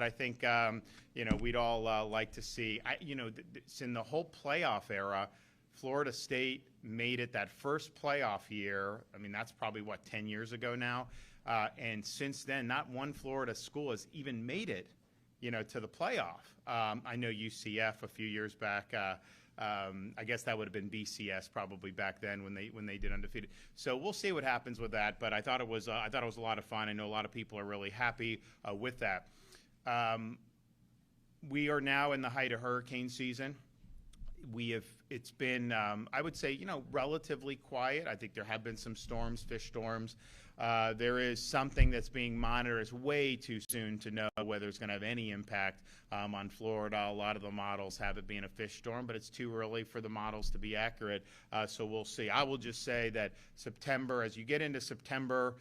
I think, we'd all like to see, it's in the whole playoff era, Florida State made it that first playoff year. I mean, that's probably, 10 years ago now? And since then, not one Florida school has even made it, to the playoff. I know UCF a few years back, I guess that would have been BCS probably back then when they did undefeated. So we'll see what happens with that. But I thought it was a lot of fun. I know a lot of people are really happy with that. We are now in the height of hurricane season. It's been, I would say, relatively quiet. I think there have been some storms, fish storms. There is something that's being monitored. It's way too soon to know whether it's going to have any impact on Florida. A lot of the models have it being a fish storm, but it's too early for the models to be accurate. So we'll see. I will just say that September, as you get into September,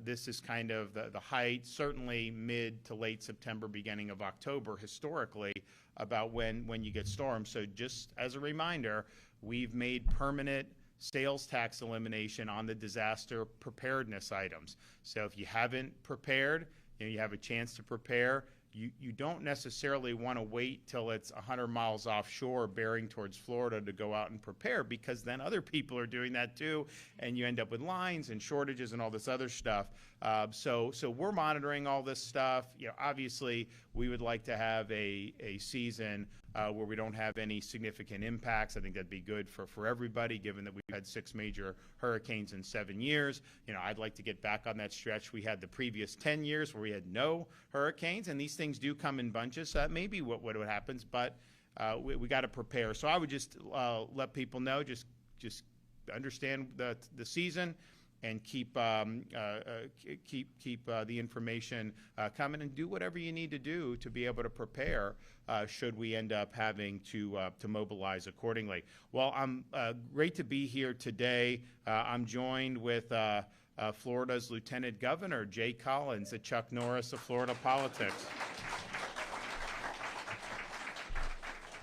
this is kind of the height, certainly mid to late September, beginning of October, historically, about when you get storms. So just as a reminder, we've made permanent sales tax elimination on the disaster preparedness items. So if you haven't prepared, you have a chance to prepare. You don't necessarily want to wait till it's 100 miles offshore bearing towards Florida to go out and prepare, because then other people are doing that too, and you end up with lines and shortages and all this other stuff. So we're monitoring all this stuff. Obviously, we would like to have a season where we don't have any significant impacts. I think that'd be good for everybody, given that we've had 6 major hurricanes in 7 years. I'd like to get back on that stretch we had the previous 10 years where we had no hurricanes, and these things do come in bunches. So that may be what happens, but we got to prepare. So I would just let people know, just understand the season, and keep the information coming, and do whatever you need to do to be able to prepare should we end up having to mobilize accordingly. Well, I'm great to be here today. I'm joined with Florida's Lieutenant Governor, Jay Collins, the Chuck Norris of Florida politics.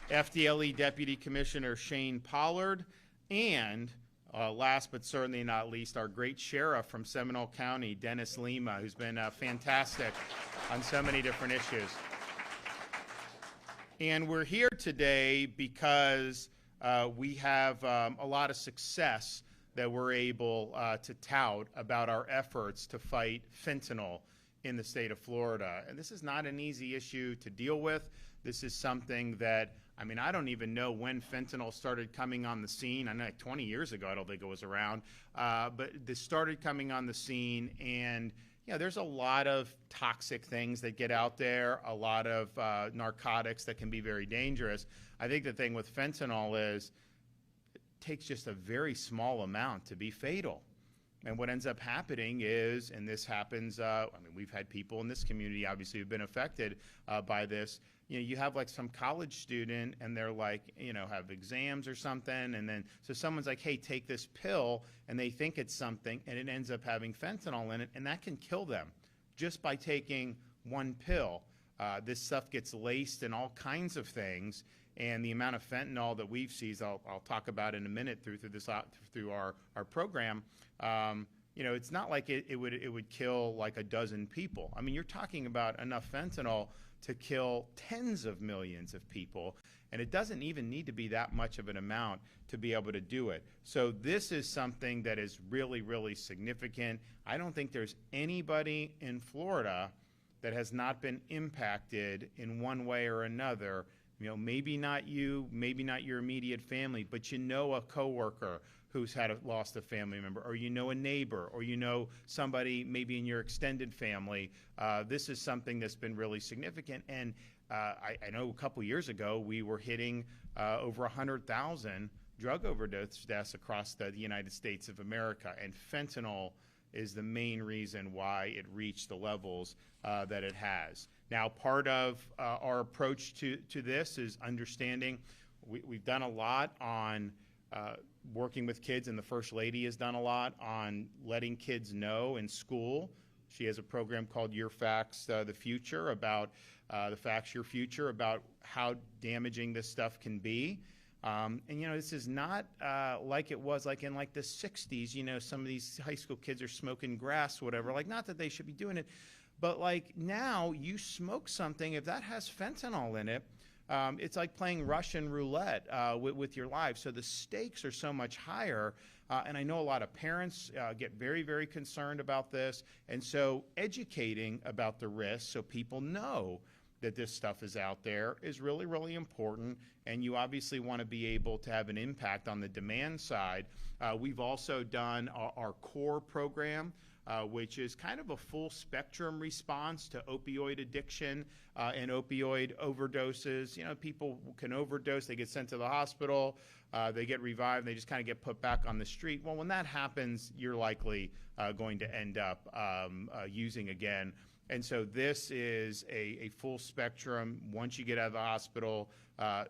FDLE Deputy Commissioner Shane Pollard, and last but certainly not least, our great sheriff from Seminole County, Dennis Lima, who's been fantastic on so many different issues. And we're here today because we have a lot of success that we're able to tout about our efforts to fight fentanyl in the state of Florida. And this is not an easy issue to deal with. This is something that, I don't even know when fentanyl started coming on the scene. I know 20 years ago, I don't think it was around. But this started coming on the scene, and there's a lot of toxic things that get out there, a lot of narcotics that can be very dangerous. I think the thing with fentanyl is it takes just a very small amount to be fatal. And what ends up happening is, and this happens, we've had people in this community obviously who've been affected by this. You have like some college student, and they're like, have exams or something, and then so someone's like, hey, take this pill, and they think it's something, and it ends up having fentanyl in it, and that can kill them just by taking one pill. This stuff gets laced in all kinds of things, and the amount of fentanyl that we've seized, I'll talk about in a minute through our program. It's not like it would kill like a dozen people. You're talking about enough fentanyl to kill tens of millions of people, and it doesn't even need to be that much of an amount to be able to do it. So this is something that is really, really significant. I don't think there's anybody in Florida that has not been impacted in one way or another. Maybe not you, maybe not your immediate family, but a coworker who's lost a family member, or a neighbor, or somebody maybe in your extended family. This is something that's been really significant. And I know a couple years ago we were hitting over 100,000 drug overdose deaths across the United States of America, and fentanyl is the main reason why it reached the levels that it has. Now, part of our approach to this is understanding we've done a lot on working with kids, and the First Lady has done a lot on letting kids know in school. She has a program called Your Facts, the Future, about the facts, your future, about how damaging this stuff can be. This is not like it was like in like the 60s. Some of these high school kids are smoking grass, whatever. Like, not that they should be doing it, But like now, you smoke something, if that has fentanyl in it, it's like playing Russian roulette with your life. So the stakes are so much higher. And I know a lot of parents get very, very concerned about this. And so educating about the risks so people know that this stuff is out there is really, really important. And you obviously want to be able to have an impact on the demand side. We've also done our CORE program, which is kind of a full spectrum response to opioid addiction and opioid overdoses. You know, people can overdose, they get sent to the hospital, they get revived, they just kind of get put back on the street. Well, when that happens, you're likely going to end up using again. And so this is a full spectrum, once you get out of the hospital,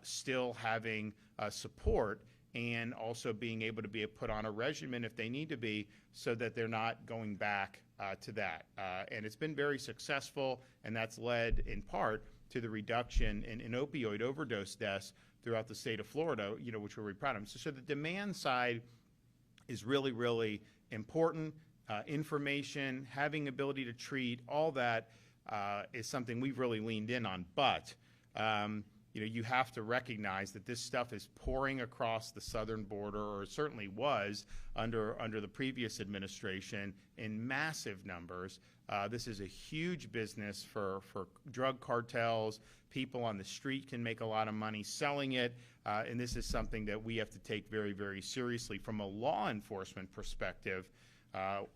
still having support and also being able to be put on a regimen if they need to be, so that they're not going back to that. And it's been very successful, and that's led in part to the reduction in opioid overdose deaths throughout the state of Florida, you know, which we're very proud of. So the demand side is really, really important. Information, having ability to treat, all that is something we've really leaned in on. But you know, you have to recognize that this stuff is pouring across the southern border, or certainly was under the previous administration, in massive numbers. This is a huge business for drug cartels. People on the street can make a lot of money selling it, and this is something that we have to take very, very seriously from a law enforcement perspective.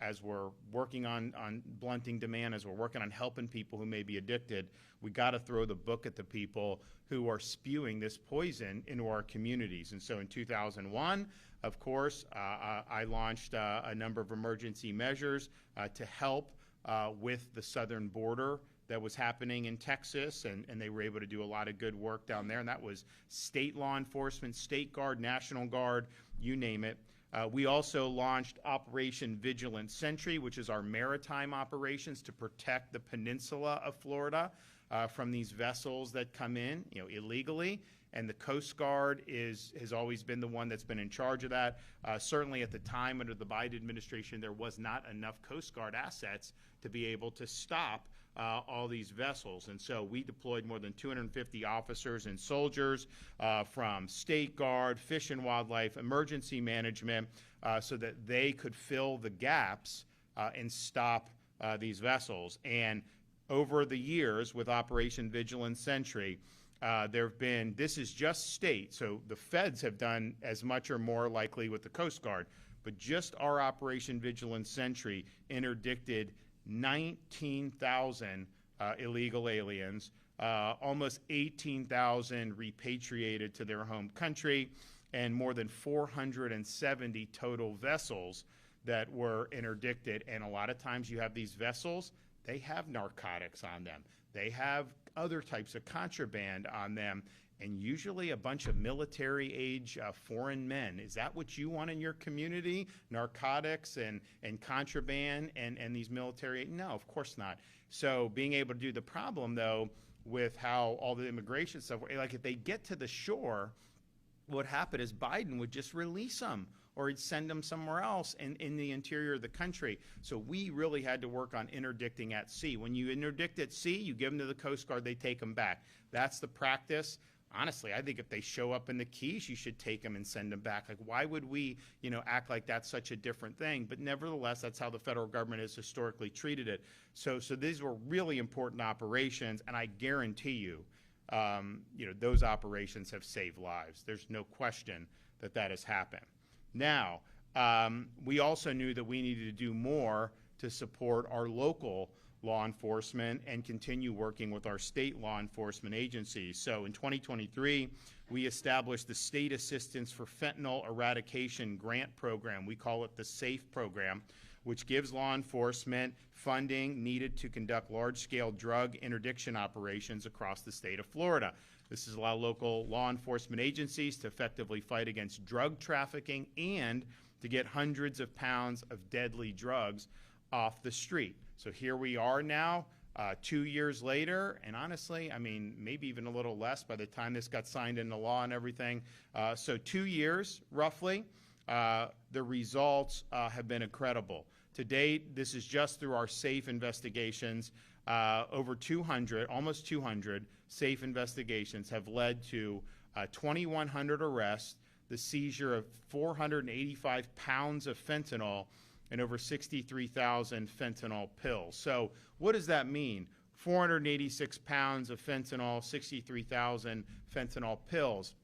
As we're working on blunting demand, as we're working on helping people who may be addicted, we got to throw the book at the people who are spewing this poison into our communities. And so in 2001, of course, I launched a number of emergency measures to help with the southern border that was happening in Texas, and they were able to do a lot of good work down there. And that was state law enforcement, state guard, National Guard, you name it. We also launched Operation Vigilant Sentry, which is our maritime operations to protect the peninsula of Florida from these vessels that come in, you know, illegally. And the Coast Guard has always been the one that's been in charge of that. Certainly at the time under the Biden administration, there was not enough Coast Guard assets to be able to stop all these vessels. And so we deployed more than 250 officers and soldiers from State Guard, Fish and Wildlife, Emergency Management, so that they could fill the gaps and stop these vessels. And over the years with Operation Vigilant Sentry, there have been, this is just state, so the feds have done as much or more likely with the Coast Guard, but just our Operation Vigilant Sentry interdicted 19,000 illegal aliens, almost 18,000 repatriated to their home country, and more than 470 total vessels that were interdicted. And a lot of times you have these vessels, they have narcotics on them. They have other types of contraband on them, and usually a bunch of military-age foreign men. Is that what you want in your community? Narcotics and contraband and these military? No, of course not. So being able to do the problem, though, with how all the immigration stuff, like if they get to the shore, what would happen is Biden would just release them, or he'd send them somewhere else in the interior of the country. So we really had to work on interdicting at sea. When you interdict at sea, you give them to the Coast Guard, they take them back. That's the practice. Honestly, I think if they show up in the Keys, you should take them and send them back. Like, why would we, you know, act like that's such a different thing? But nevertheless, that's how the federal government has historically treated it. So these were really important operations, and I guarantee you, you know, those operations have saved lives. There's no question that that has happened. Now, we also knew that we needed to do more to support our local law enforcement and continue working with our state law enforcement agencies. So in 2023, we established the State Assistance for Fentanyl Eradication Grant Program. We call it the SAFE program, which gives law enforcement funding needed to conduct large-scale drug interdiction operations across the state of Florida. This has allowed local law enforcement agencies to effectively fight against drug trafficking and to get hundreds of pounds of deadly drugs off the street. So here we are now, 2 years later, and honestly, I mean, maybe even a little less by the time this got signed into law and everything. So 2 years, roughly. The results have been incredible. To date, this is just through our SAFE investigations. over 200, almost 200 safe investigations have led to 2,100 arrests, the seizure of 485 pounds of fentanyl, and over 63,000 fentanyl pills. So what does that mean? 486 pounds of fentanyl, 63,000 fentanyl pills.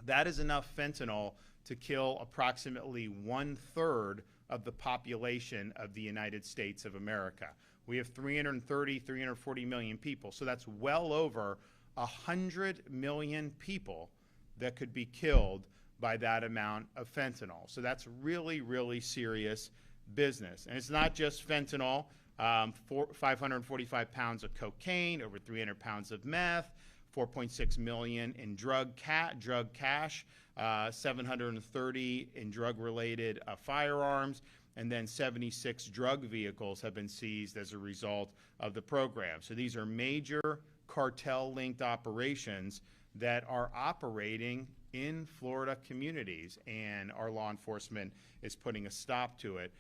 That is enough fentanyl to kill approximately 1/3 of the population of the United States of America. We have 330, 340 million people, so that's well over 100 million people that could be killed by that amount of fentanyl. So that's really, really serious business. And it's not just fentanyl, 545 pounds of cocaine, over 300 pounds of meth, 4.6 million in drug cash, 730 in drug-related firearms, and then 76 drug vehicles have been seized as a result of the program. So these are major cartel-linked operations that are operating in Florida communities, and our law enforcement is putting a stop to it.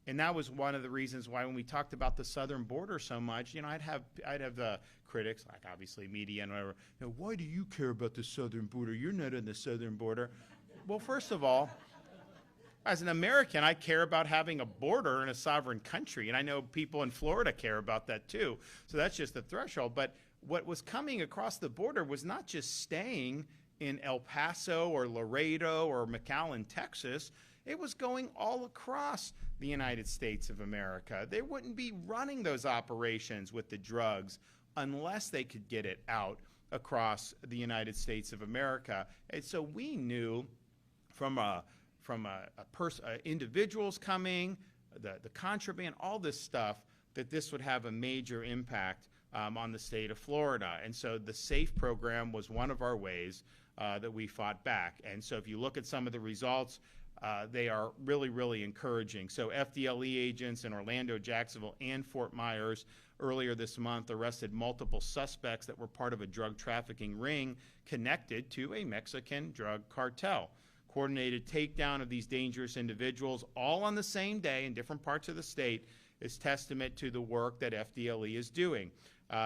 And that was one of the reasons why when we talked about the southern border so much, I'd have the critics, like obviously media and whatever, why do you care about the southern border? You're not on the southern border. Well, first of all, as an American, I care about having a border in a sovereign country, and I know people in Florida care about that too. So that's just the threshold. But what was coming across the border was not just staying in El Paso or Laredo or McAllen, Texas. It was going all across the United States of America. They wouldn't be running those operations with the drugs unless they could get it out across the United States of America. And so we knew from individuals coming, the contraband, all this stuff, that this would have a major impact on the state of Florida. And so the SAFE program was one of our ways that we fought back. And so if you look at some of the results, they are really, really encouraging. So FDLE agents in Orlando, Jacksonville, and Fort Myers earlier this month arrested multiple suspects that were part of a drug trafficking ring connected to a Mexican drug cartel. Coordinated takedown of these dangerous individuals all on the same day in different parts of the state is testament to the work that FDLE is doing.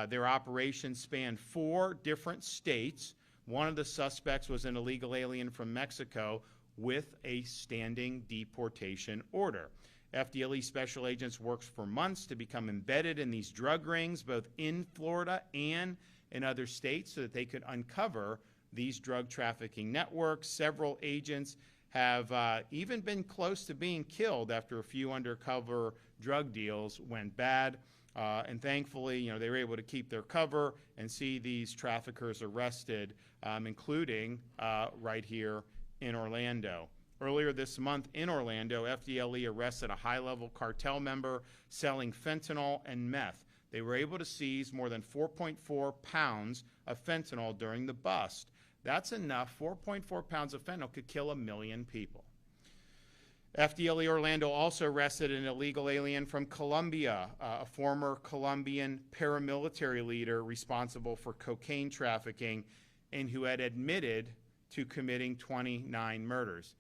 Their operations span 4 different states. One of the suspects was an illegal alien from Mexico with a standing deportation order. FDLE special agents worked for months to become embedded in these drug rings, both in Florida and in other states, so that they could uncover these drug trafficking networks. Several agents have even been close to being killed after a few undercover drug deals went bad. And thankfully, they were able to keep their cover and see these traffickers arrested, including right here in Orlando. Earlier this month in Orlando, FDLE arrested a high-level cartel member selling fentanyl and meth. They were able to seize more than 4.4 pounds of fentanyl during the bust. That's enough. 4.4 pounds of fentanyl could kill 1 million people. FDLE Orlando also arrested an illegal alien from Colombia, a former Colombian paramilitary leader responsible for cocaine trafficking and who had admitted to committing 29 murders.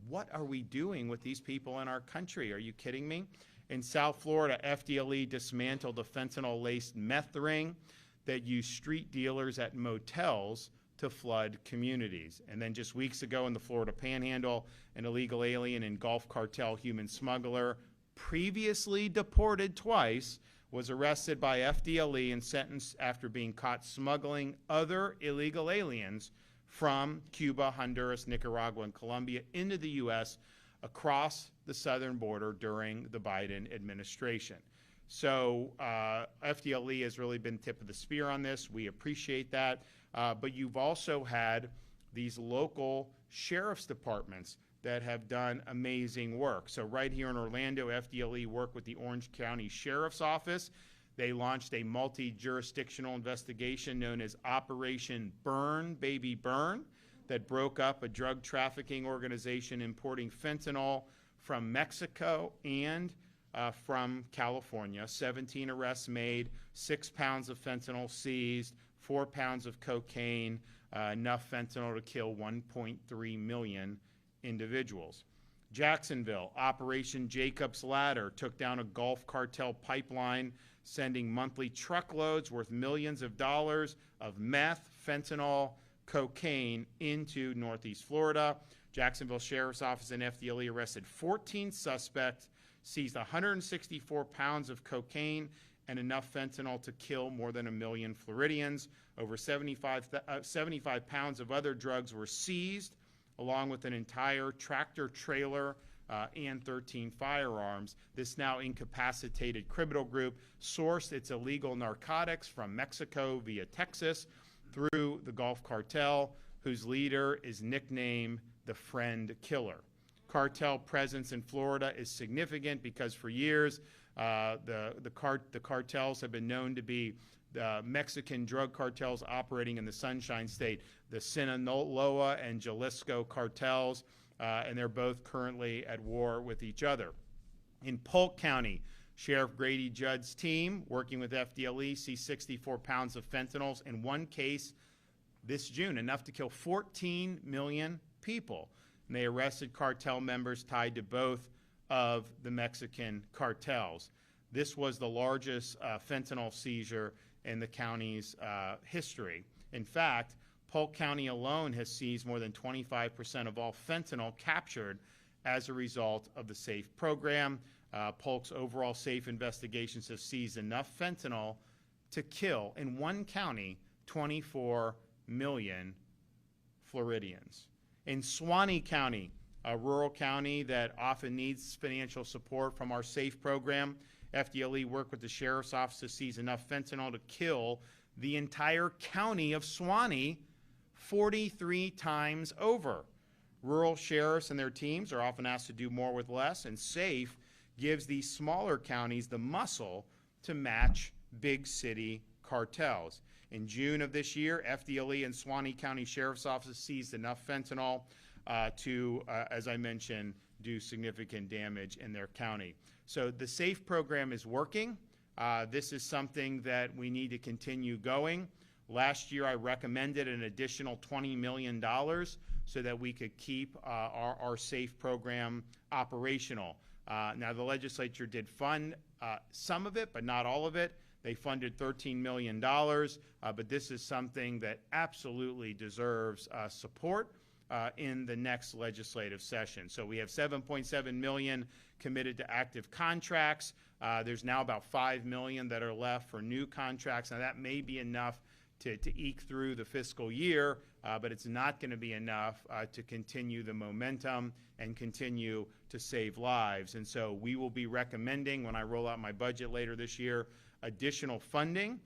What are we doing with these people in our country? Are you kidding me? In South Florida, FDLE dismantled a fentanyl-laced meth ring that used street dealers at motels to flood communities. And then just weeks ago in the Florida Panhandle, an illegal alien and Gulf cartel human smuggler, previously deported twice, was arrested by FDLE and sentenced after being caught smuggling other illegal aliens from Cuba, Honduras, Nicaragua, and Colombia into the U.S. across the southern border during the Biden administration. So FDLE has really been tip of the spear on this. We appreciate that. But you've also had these local sheriff's departments that have done amazing work. So right here in Orlando, FDLE worked with the Orange County Sheriff's Office. They launched a multi-jurisdictional investigation known as Operation Burn, Baby Burn, that broke up a drug trafficking organization importing fentanyl from Mexico and from California. 17 arrests made, 6 pounds of fentanyl seized, 4 pounds of cocaine, enough fentanyl to kill 1.3 million individuals. Jacksonville, Operation Jacob's Ladder took down a Gulf cartel pipeline sending monthly truckloads worth millions of dollars of meth, fentanyl, cocaine into Northeast Florida. Jacksonville Sheriff's Office and FDLE arrested 14 suspects, seized 164 pounds of cocaine and enough fentanyl to kill more than 1 million Floridians. Over 75 pounds of other drugs were seized, along with an entire tractor trailer and 13 firearms. This now incapacitated criminal group sourced its illegal narcotics from Mexico via Texas through the Gulf Cartel, whose leader is nicknamed the Friend Killer. Cartel presence in Florida is significant because for years the cartels have been known to be Mexican drug cartels operating in the Sunshine State, the Sinaloa and Jalisco cartels, and they're both currently at war with each other. In Polk County, Sheriff Grady Judd's team, working with FDLE, seized 64 pounds of fentanyl in one case this June, enough to kill 14 million people. And they arrested cartel members tied to both of the Mexican cartels. This was the largest fentanyl seizure in the county's history. In fact, Polk County alone has seized more than 25% of all fentanyl captured as a result of the SAFE program. Polk's overall SAFE investigations have seized enough fentanyl to kill, in one county, 24 million Floridians. In Suwannee County, a rural county that often needs financial support from our SAFE program, FDLE worked with the Sheriff's Office to seize enough fentanyl to kill the entire county of Suwannee 43 times over. Rural sheriffs and their teams are often asked to do more with less, and SAFE gives these smaller counties the muscle to match big city cartels. In June of this year, FDLE and Suwannee County Sheriff's Office seized enough fentanyl to, as I mentioned, do significant damage in their county. So the SAFE program is working. This is something that we need to continue going. Last year, I recommended an additional $20 million so that we could keep our SAFE program operational. Now, the legislature did fund some of it, but not all of it. They funded $13 million, but this is something that absolutely deserves support in the next legislative session. So we have $7.7 million committed to active contracts. There's now about $5 million that are left for new contracts. Now, that may be enough to eke through the fiscal year, but it's not going to be enough to continue the momentum and continue to save lives. And so we will be recommending, when I roll out my budget later this year, additional funding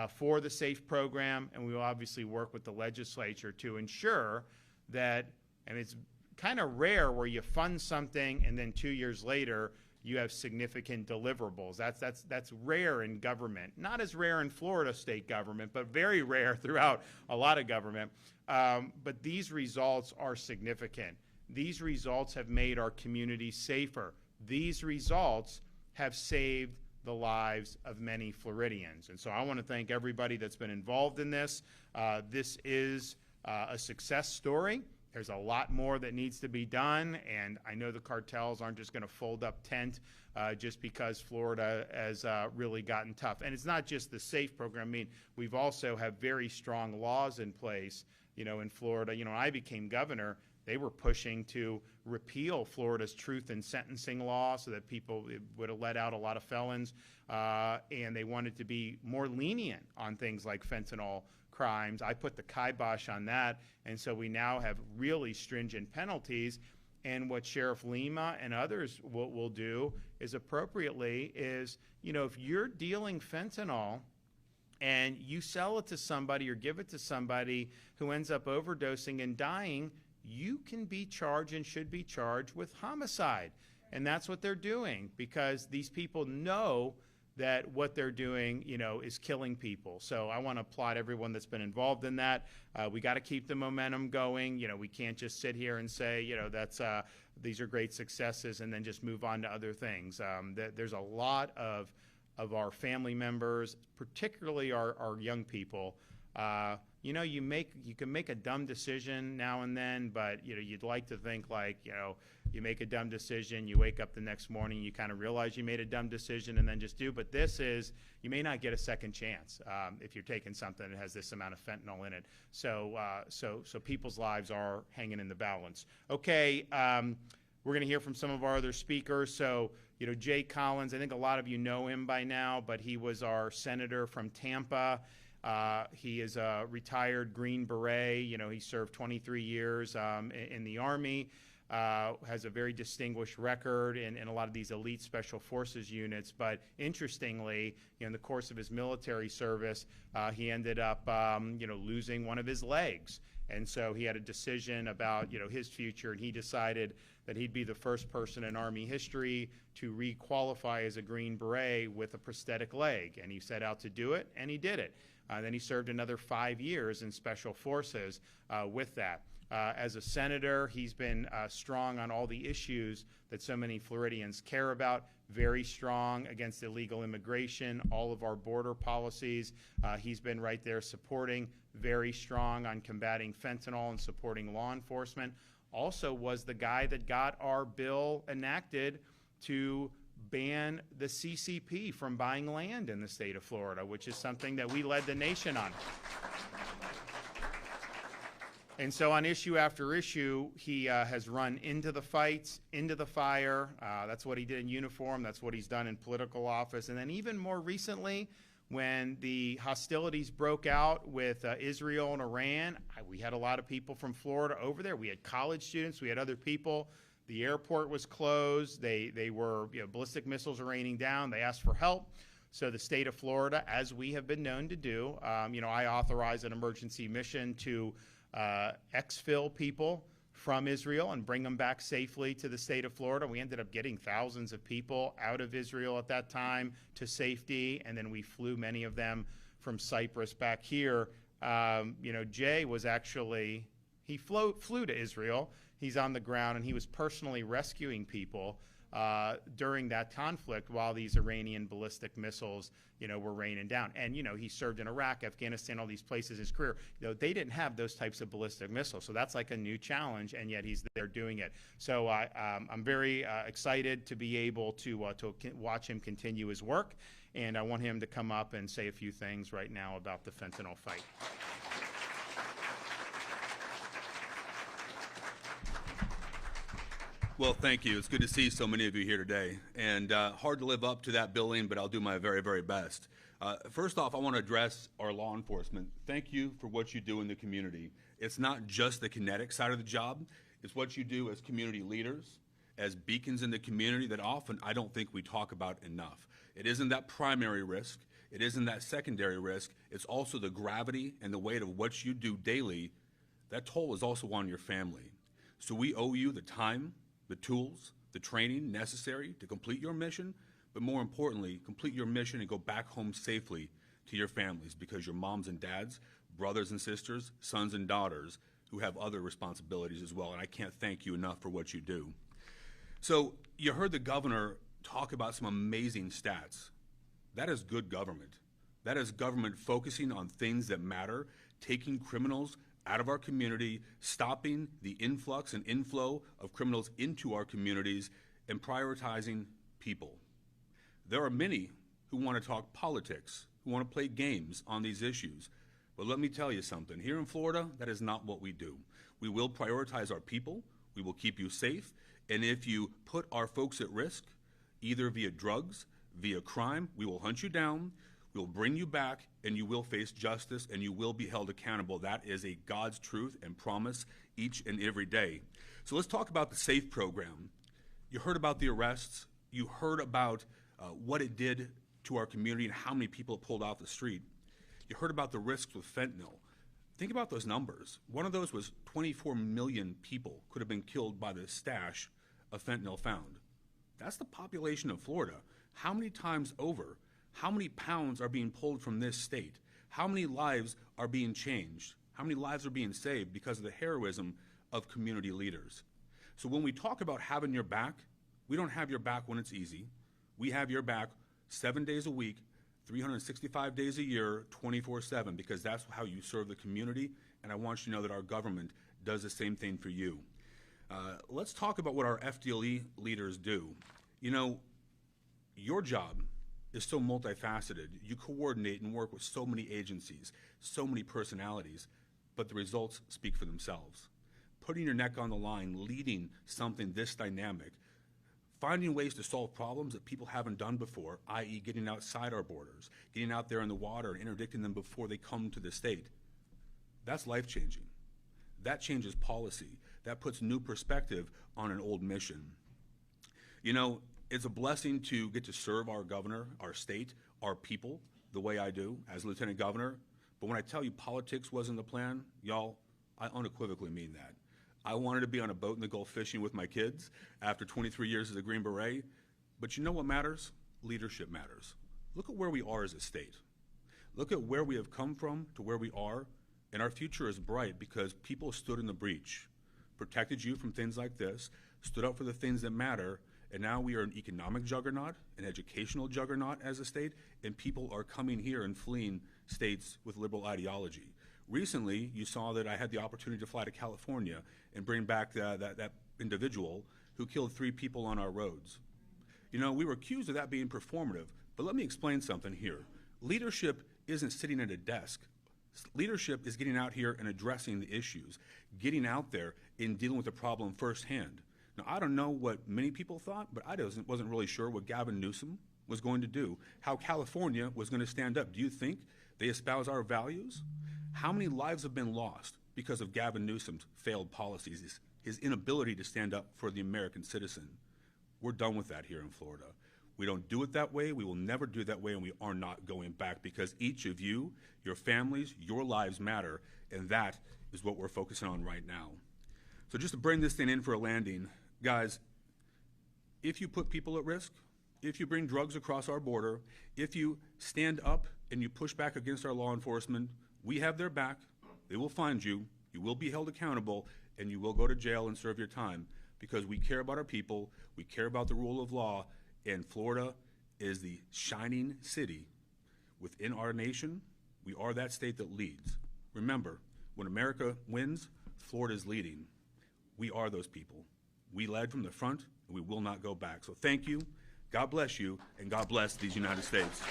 for the SAFE program, and we will obviously work with the legislature to ensure that, and it's kind of rare where you fund something and then 2 years later you have significant deliverables. That's rare in government. Not as rare in Florida state government, but very rare throughout a lot of government. But these results are significant. These results have made our community safer. These results have saved the lives of many Floridians. And so I want to thank everybody that's been involved in this. This is a success story. There's a lot more that needs to be done, and I know the cartels aren't just going to fold up tent just because Florida has really gotten tough. And it's not just the SAFE program. I mean, we've also have very strong laws in place, in Florida. When I became governor, they were pushing to repeal Florida's truth in sentencing law so that people would have let out a lot of felons, and they wanted to be more lenient on things like fentanyl crimes. I put the kibosh on that, and so we now have really stringent penalties. And what Sheriff Lima and others will do is appropriately is, if you're dealing fentanyl and you sell it to somebody or give it to somebody who ends up overdosing and dying, you can be charged and should be charged with homicide. And that's what they're doing, because these people know that what they're doing, is killing people. So I want to applaud everyone that's been involved in that. We got to keep the momentum going. We can't just sit here and say, these are great successes and then just move on to other things. There's a lot of our family members, particularly our young people. You can make a dumb decision now and then, but you'd like to think like, you make a dumb decision, you wake up the next morning, you kind of realize you made a dumb decision and then just do. But this is, you may not get a second chance if you're taking something that has this amount of fentanyl in it. So people's lives are hanging in the balance. Okay, we're going to hear from some of our other speakers. So, you know, Jay Collins, I think a lot of you know him by now, but he was our senator from Tampa. He is a retired Green Beret. You know, he served 23 years in the Army, has a very distinguished record in a lot of these elite special forces units. But interestingly, you know, in the course of his military service, he ended up, you know, losing one of his legs. And so he had a decision about, you know, his future, and he decided that he'd be the first person in Army history to re-qualify as a Green Beret with a prosthetic leg. And he set out to do it, and he did it. Then he served another 5 years in Special Forces with that. As a senator, he's been strong on all the issues that so many Floridians care about, very strong against illegal immigration, all of our border policies. He's been right there supporting, very strong on combating fentanyl and supporting law enforcement. Also was the guy that got our bill enacted to ban the CCP from buying land in the state of Florida, which is something that we led the nation on. And so on issue after issue, he has run into the fights, into the fire. That's what he did in uniform. That's what he's done in political office. And then even more recently, when the hostilities broke out with Israel and Iran, we had a lot of people from Florida over there. We had college students. We had other people. The airport was closed. They were, you know, ballistic missiles were raining down. They asked for help. So the state of Florida, as we have been known to do, you know, I authorized an emergency mission to exfil people from Israel and bring them back safely to the state of Florida. We ended up getting thousands of people out of Israel at that time to safety, and then we flew many of them from Cyprus back here. You know, Jay was actually, he flew to Israel. He's on the ground, and he was personally rescuing people during that conflict while these Iranian ballistic missiles, you know, were raining down. And, you know, he served in Iraq, Afghanistan, all these places in his career. You know, they didn't have those types of ballistic missiles. So that's like a new challenge, and yet he's there doing it. So I'm very excited to be able to watch him continue his work. And I want him to come up and say a few things right now about the fentanyl fight. Well, thank you. It's good to see so many of you here today. And hard to live up to that billing, but I'll do my very, very best. First off, I want to address our law enforcement. Thank you for what you do in the community. It's not just the kinetic side of the job. It's what you do as community leaders, as beacons in the community that often I don't think we talk about enough. It isn't that primary risk. It isn't that secondary risk. It's also the gravity and the weight of what you do daily. That toll is also on your family. So we owe you the time, the tools, the training necessary to complete your mission, but more importantly, complete your mission and go back home safely to your families, because your moms and dads, brothers and sisters, sons and daughters who have other responsibilities as well, and I can't thank you enough for what you do. So you heard the governor talk about some amazing stats. That is good government. That is government focusing on things that matter, taking criminals out of our community, stopping the influx and inflow of criminals into our communities, and prioritizing people. There are many who want to talk politics, who want to play games on these issues. But let me tell you something. Here in Florida, that is not what we do. We will prioritize our people. We will keep you safe. And if you put our folks at risk, either via drugs, via crime, we will hunt you down. We'll bring you back, and you will face justice, and you will be held accountable. That is a God's truth and promise each and every day. So let's talk about the SAFE program. You heard about the arrests. You heard about what it did to our community and how many people it pulled off the street. You heard about the risks with fentanyl. Think about those numbers. One of those was 24 million people could have been killed by the stash of fentanyl found. That's the population of Florida. How many times over? How many pounds are being pulled from this state? How many lives are being changed? How many lives are being saved because of the heroism of community leaders? So when we talk about having your back, we don't have your back when it's easy. We have your back 7 days a week, 365 days a year, 24/7, because that's how you serve the community, and I want you to know that our government does the same thing for you. Let's talk about what our FDLE leaders do. You know, your job is so multifaceted. You coordinate and work with so many agencies, so many personalities, but the results speak for themselves. Putting your neck on the line, leading something this dynamic, finding ways to solve problems that people haven't done before, i.e. getting outside our borders, getting out there in the water and interdicting them before they come to the state. That's life-changing. That changes policy. That puts new perspective on an old mission. You know, it's a blessing to get to serve our governor, our state, our people, the way I do as lieutenant governor. But when I tell you politics wasn't the plan, y'all, I unequivocally mean that. I wanted to be on a boat in the Gulf fishing with my kids after 23 years as a Green Beret. But you know what matters? Leadership matters. Look at where we are as a state. Look at where we have come from to where we are, and our future is bright because people stood in the breach, protected you from things like this, stood up for the things that matter, and now we are an economic juggernaut, an educational juggernaut as a state, and people are coming here and fleeing states with liberal ideology. Recently, you saw that I had the opportunity to fly to California and bring back that individual who killed 3 people on our roads. You know, we were accused of that being performative, but let me explain something here. Leadership isn't sitting at a desk. Leadership is getting out here and addressing the issues, getting out there and dealing with the problem firsthand. Now, I don't know what many people thought, but I wasn't really sure what Gavin Newsom was going to do, how California was going to stand up. Do you think they espouse our values? How many lives have been lost because of Gavin Newsom's failed policies, his inability to stand up for the American citizen? We're done with that here in Florida. We don't do it that way, we will never do it that way, and we are not going back because each of you, your families, your lives matter, and that is what we're focusing on right now. So just to bring this thing in for a landing, guys, if you put people at risk, if you bring drugs across our border, if you stand up and you push back against our law enforcement, we have their back, they will find you, you will be held accountable, and you will go to jail and serve your time because we care about our people, we care about the rule of law, and Florida is the shining city within our nation. We are that state that leads. Remember, when America wins, Florida is leading. We are those people. We led from the front, and we will not go back. So thank you, God bless you, and God bless these United States.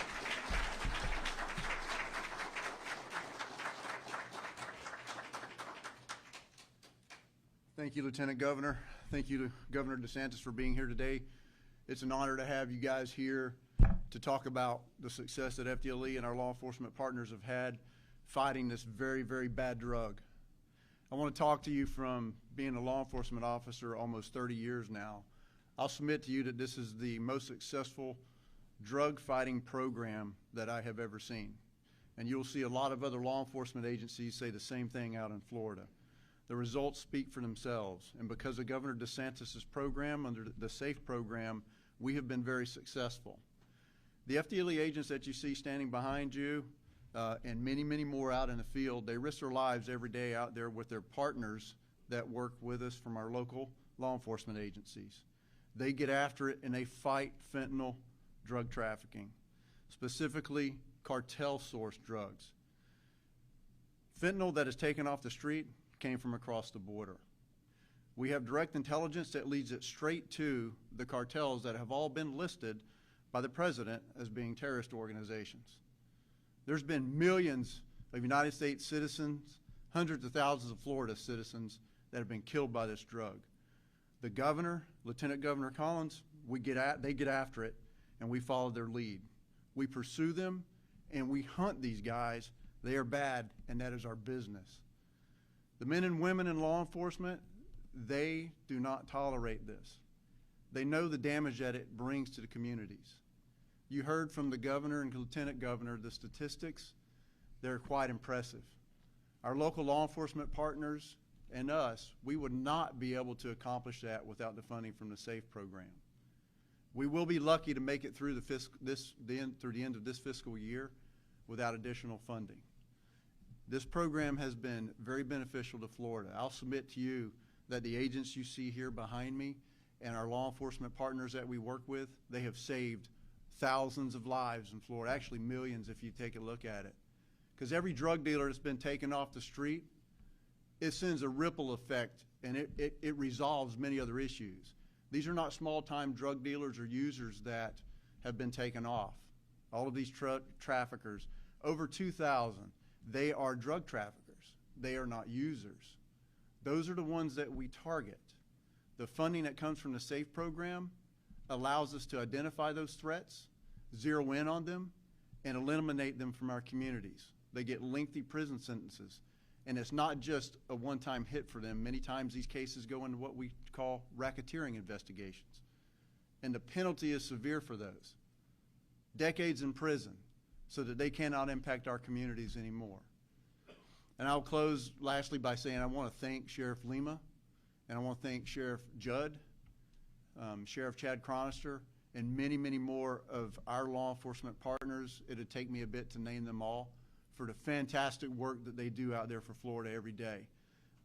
Thank you, Lieutenant Governor. Thank you to Governor DeSantis for being here today. It's an honor to have you guys here to talk about the success that FDLE and our law enforcement partners have had fighting this very, very bad drug. I want to talk to you from being a law enforcement officer almost 30 years now. I'll submit to you that this is the most successful drug fighting program that I have ever seen. And you'll see a lot of other law enforcement agencies say the same thing out in Florida. The results speak for themselves. And because of Governor DeSantis' program, under the SAFE program, we have been very successful. The FDLE agents that you see standing behind you and many, many more out in the field, they risk their lives every day out there with their partners that work with us from our local law enforcement agencies. They get after it and they fight fentanyl drug trafficking, specifically cartel-sourced drugs. Fentanyl that is taken off the street came from across the border. We have direct intelligence that leads it straight to the cartels that have all been listed by the president as being terrorist organizations. There's been millions of United States citizens, hundreds of thousands of Florida citizens that have been killed by this drug. The governor, Lieutenant Governor Collins, they get after it and we follow their lead. We pursue them and we hunt these guys. They are bad and that is our business. The men and women in law enforcement, they do not tolerate this. They know the damage that it brings to the communities. You heard from the governor and lieutenant governor the statistics. They're quite impressive. Our local law enforcement partners and us, we would not be able to accomplish that without the funding from the SAFE program. We will be lucky to make it through through the end of this fiscal year without additional funding. This program has been very beneficial to Florida. I'll submit to you that the agents you see here behind me and our law enforcement partners that we work with, they have saved thousands of lives in Florida, actually millions if you take a look at it. Because every drug dealer that's been taken off the street, it sends a ripple effect and it resolves many other issues. These are not small-time drug dealers or users that have been taken off. All of these traffickers, over 2,000, they are drug traffickers. They are not users. Those are the ones that we target. The funding that comes from the SAFE program allows us to identify those threats, zero in on them, and eliminate them from our communities. They get lengthy prison sentences, and it's not just a one-time hit for them. Many times these cases go into what we call racketeering investigations, and the penalty is severe for those. Decades in prison so that they cannot impact our communities anymore. And I'll close lastly by saying I want to thank Sheriff Lima, and I want to thank Sheriff Judd, Sheriff Chad Chronister, and many, many more of our law enforcement partners. It'd take me a bit to name them all, for the fantastic work that they do out there for Florida every day.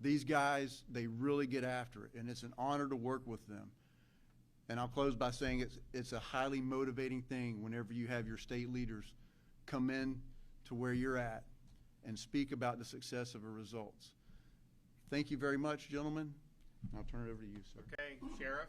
These guys, they really get after it, and it's an honor to work with them. And I'll close by saying it's a highly motivating thing whenever you have your state leaders come in to where you're at and speak about the success of the results. Thank you very much, gentlemen. I'll turn it over to you, sir. Okay, Sheriff.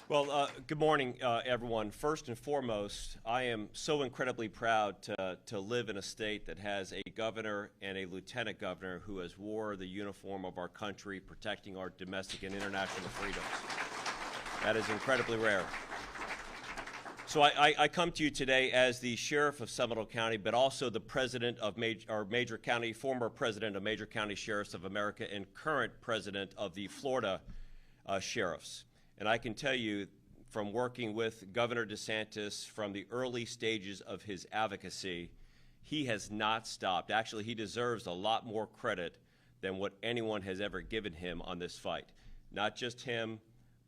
Well, good morning, everyone. First and foremost, I am so incredibly proud to live in a state that has a governor and a lieutenant governor who has wore the uniform of our country, protecting our domestic and international freedoms. That is incredibly rare. So I come to you today as the sheriff of Seminole County, but also the president of Major County, former president of Major County Sheriffs of America, and current president of the Florida Sheriffs. And I can tell you from working with Governor DeSantis from the early stages of his advocacy, he has not stopped. Actually, he deserves a lot more credit than what anyone has ever given him on this fight. Not just him,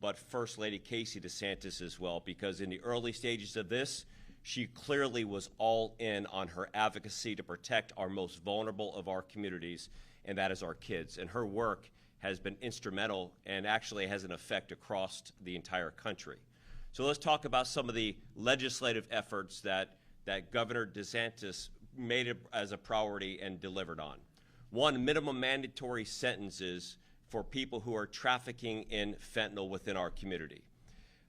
but First Lady Casey DeSantis as well, because in the early stages of this, she clearly was all in on her advocacy to protect our most vulnerable of our communities, and that is our kids. And her work has been instrumental and actually has an effect across the entire country. So let's talk about some of the legislative efforts that Governor DeSantis made it as a priority and delivered on. One, minimum mandatory sentences for people who are trafficking in fentanyl within our community.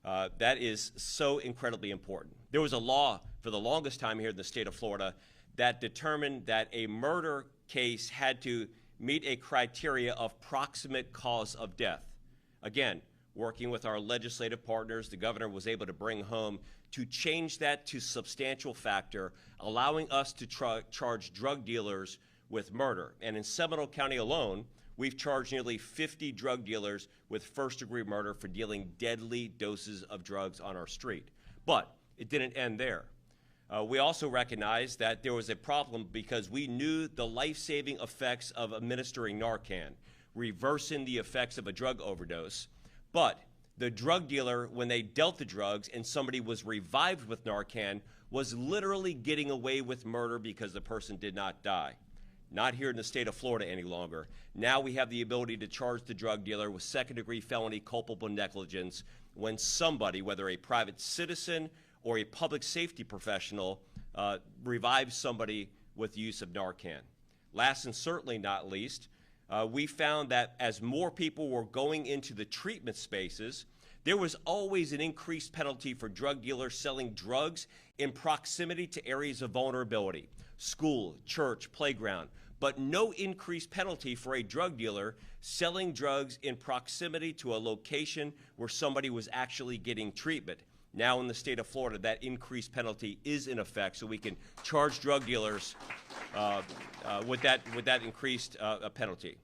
That is so incredibly important. There was a law for the longest time here in the state of Florida that determined that a murder case had to meet a criteria of proximate cause of death. Again, working with our legislative partners, the governor was able to bring home to change that to substantial factor, allowing us to charge drug dealers with murder. And in Seminole County alone, we've charged nearly 50 drug dealers with first-degree murder for dealing deadly doses of drugs on our street. But it didn't end there. We also recognized that there was a problem because we knew the life-saving effects of administering Narcan, reversing the effects of a drug overdose. But the drug dealer, when they dealt the drugs and somebody was revived with Narcan, was literally getting away with murder because the person did not die. Not here in the state of Florida any longer. Now we have the ability to charge the drug dealer with second-degree felony culpable negligence when somebody, whether a private citizen or a public safety professional, revives somebody with the use of Narcan. Last and certainly not least, we found that as more people were going into the treatment spaces, there was always an increased penalty for drug dealers selling drugs in proximity to areas of vulnerability, school, church, playground, but no increased penalty for a drug dealer selling drugs in proximity to a location where somebody was actually getting treatment. Now in the state of Florida, that increased penalty is in effect, so we can charge drug dealers with that increased penalty.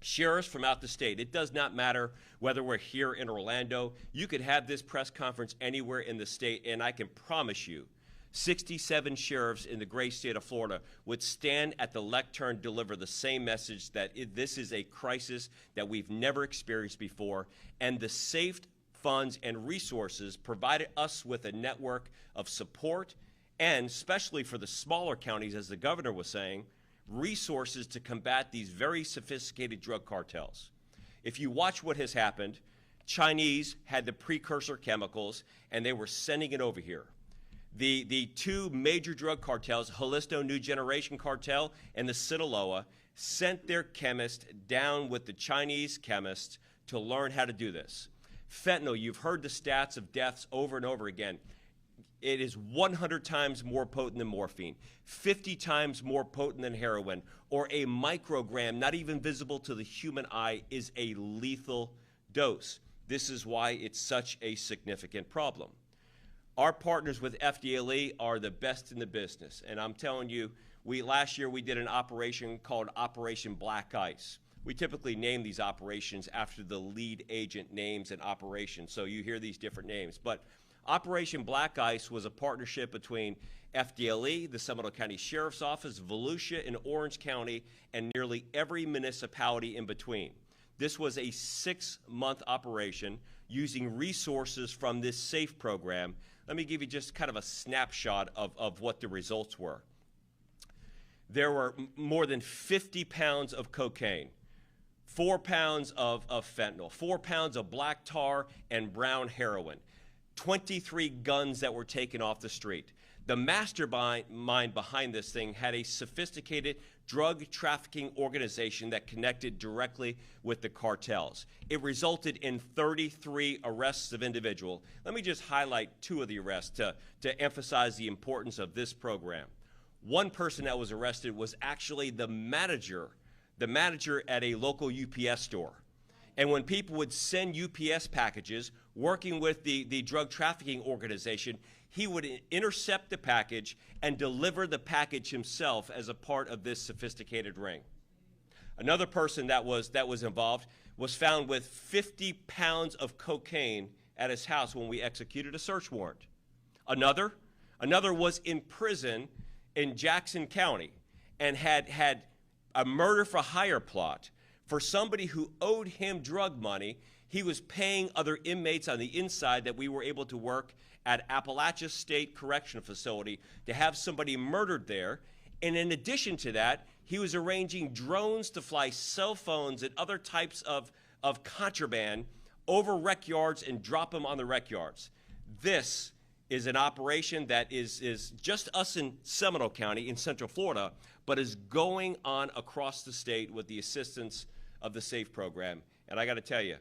Sheriffs from out the state, it does not matter whether we're here in Orlando. You could have this press conference anywhere in the state, and I can promise you 67 sheriffs in the great state of Florida would stand at the lectern, deliver the same message that this is a crisis that we've never experienced before, and the safe funds and resources provided us with a network of support, and especially for the smaller counties, as the governor was saying, resources to combat these very sophisticated drug cartels. If you watch what has happened, Chinese had the precursor chemicals and they were sending it over here. The two major drug cartels, Jalisco New Generation Cartel and the Sinaloa, sent their chemists down with the Chinese chemists to learn how to do this. Fentanyl, you've heard the stats of deaths over and over again. It is 100 times more potent than morphine, 50 times more potent than heroin, or a microgram, not even visible to the human eye, is a lethal dose. This is why it's such a significant problem. Our partners with FDLE are the best in the business, and I'm telling you, last year we did an operation called Operation Black Ice. We typically name these operations after the lead agent names an operation, so you hear these different names. But Operation Black Ice was a partnership between FDLE, the Seminole County Sheriff's Office, Volusia and Orange County, and nearly every municipality in between. This was a 6-month operation using resources from this SAFE program. Let me give you just kind of a snapshot of what the results were. There were more than 50 pounds of cocaine, 4 pounds of fentanyl, 4 pounds of black tar and brown heroin, 23 guns that were taken off the street. The mastermind behind this thing had a sophisticated drug trafficking organization that connected directly with the cartels. It resulted in 33 arrests of individuals. Let me just highlight 2 of the arrests to emphasize the importance of this program. One person that was arrested was actually the manager at a local UPS store. And when people would send UPS packages, working with the drug trafficking organization, he would intercept the package and deliver the package himself as a part of this sophisticated ring. Another person that was involved was found with 50 pounds of cocaine at his house when we executed a search warrant. Another was in prison in Jackson County and had a murder for hire plot for somebody who owed him drug money. He was paying other inmates on the inside that we were able to work at Appalachia State Correctional Facility to have somebody murdered there. And in addition to that, he was arranging drones to fly cell phones and other types of contraband over rec yards and drop them on the rec yards. This is an operation that is just us in Seminole County in Central Florida, but is going on across the state with the assistance of the SAFE program. And I got to tell you,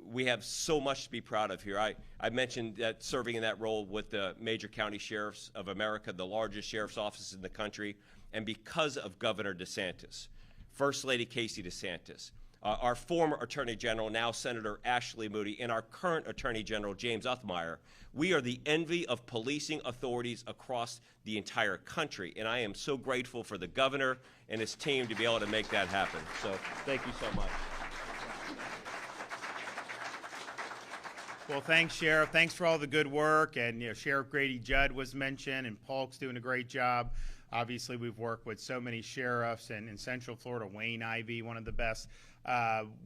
we have so much to be proud of here. I mentioned that serving in that role with the major county sheriffs of America, the largest sheriff's offices in the country, and because of Governor DeSantis, First Lady Casey DeSantis, our former Attorney General, now Senator Ashley Moody, and our current Attorney General, James Uthmeyer, we are the envy of policing authorities across the entire country. And I am so grateful for the governor and his team to be able to make that happen. So thank you so much. Well, thanks, Sheriff. Thanks for all the good work. And Sheriff Grady Judd was mentioned, and Polk's doing a great job. Obviously, we've worked with so many sheriffs, and in Central Florida, Wayne Ivey, one of the best.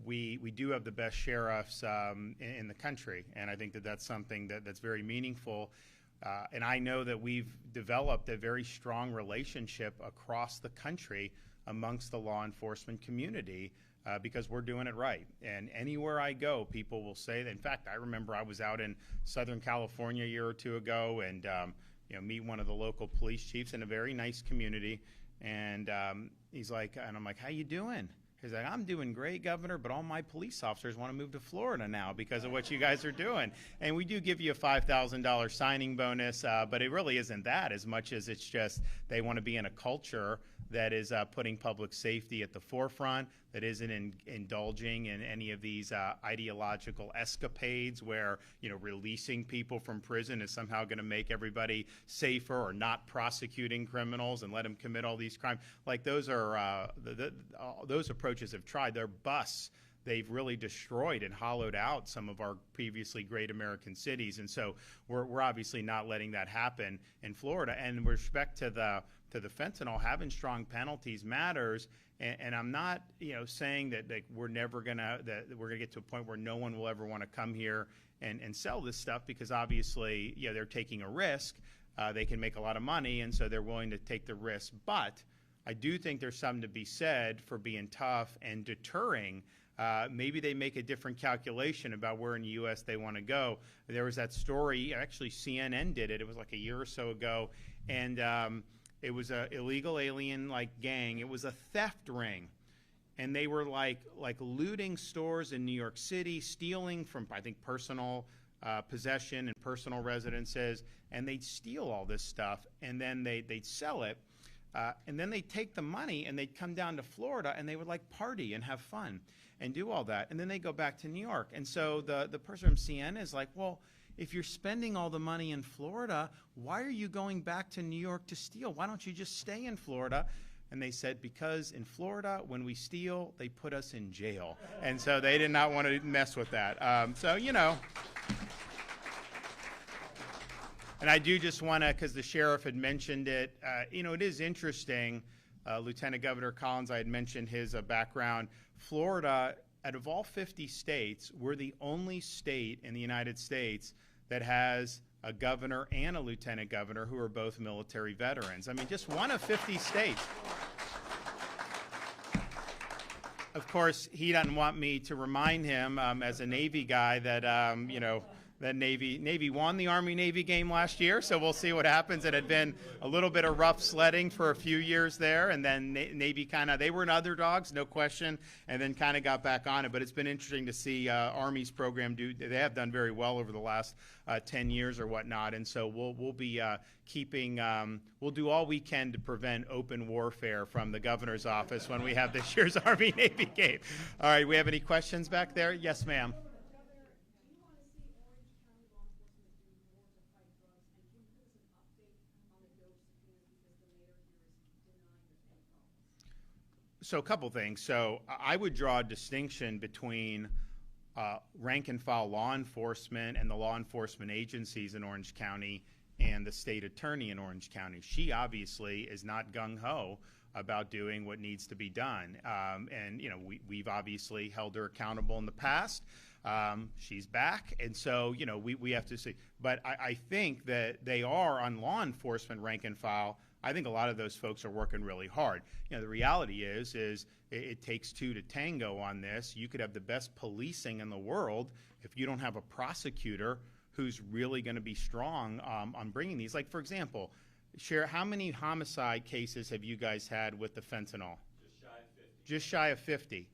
We do have the best sheriffs in the country, and I think that that's something that's very meaningful. And I know that we've developed a very strong relationship across the country amongst the law enforcement community because we're doing it right. And anywhere I go, people will say that. In fact, I remember I was out in Southern California a year or two ago and meet one of the local police chiefs in a very nice community. And he's like, and I'm like, how you doing? He's like, I'm doing great, Governor, but all my police officers want to move to Florida now because of what you guys are doing. And we do give you a $5,000 signing bonus, but it really isn't that as much as it's just they want to be in a culture that is putting public safety at the forefront, that isn't indulging in any of these ideological escapades where, releasing people from prison is somehow going to make everybody safer, or not prosecuting criminals and let them commit all these crimes. Like those are those approaches have tried. They're busts. They've really destroyed and hollowed out some of our previously great American cities. And so we're obviously not letting that happen in Florida. And with respect to the fentanyl, having strong penalties matters. And I'm not, saying that we're gonna get to a point where no one will ever want to come here and sell this stuff, because obviously, they're taking a risk. They can make a lot of money, and so they're willing to take the risk. But I do think there's something to be said for being tough and deterring maybe they make a different calculation about where in the U.S. they want to go. There was that story, actually CNN did it. It was like a year or so ago, and it was an illegal alien gang. It was a theft ring, and they were like looting stores in New York City, stealing from, I think, personal possession and personal residences, and they'd steal all this stuff, and then they'd sell it, and then they'd take the money and they'd come down to Florida and they would party and have fun and do all that, and then they go back to New York. And so the person from CNN is like, well, if you're spending all the money in Florida, why are you going back to New York to steal? Why don't you just stay in Florida? And they said, because in Florida, when we steal, they put us in jail. And so they did not want to mess with that. So, you know. And I do just want to, because the sheriff had mentioned it, it is interesting. Lieutenant Governor Collins, I had mentioned his background. Florida, out of all 50 states, we're the only state in the United States that has a governor and a lieutenant governor who are both military veterans. I mean, just one of 50 states. Of course, he doesn't want me to remind him, as a Navy guy, that, that Navy won the Army-Navy game last year, so we'll see what happens. It had been a little bit of rough sledding for a few years there, and then Navy they were underdogs, no question, and then kind of got back on it. But it's been interesting to see Army's program they have done very well over the last 10 years or whatnot, and so we'll be we'll do all we can to prevent open warfare from the governor's office when we have this year's Army-Navy game. All right, we have any questions back there? Yes, ma'am. So a couple things. So I would draw a distinction between rank and file law enforcement and the law enforcement agencies in Orange County and the state attorney in Orange County. She obviously is not gung-ho about doing what needs to be done. And, we've obviously held her accountable in the past. She's back. And so, we have to see. But I think that they are on law enforcement rank and file. I think a lot of those folks are working really hard. The reality is it takes two to tango on this. You could have the best policing in the world if you don't have a prosecutor who's really going to be strong on bringing these. Like, for example, Sheriff, how many homicide cases have you guys had with the fentanyl? Just shy of 50. Just shy of 50.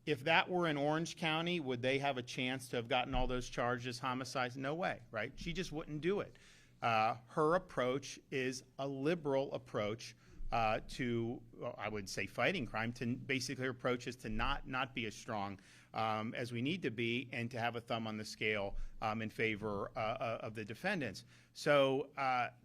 If that were in Orange County, would they have a chance to have gotten all those charges, homicides? No way, right? She just wouldn't do it. Her approach is a liberal approach to, I would say, fighting crime. To basically, her approach is to not be as strong as we need to be, and to have a thumb on the scale in favor of the defendants. So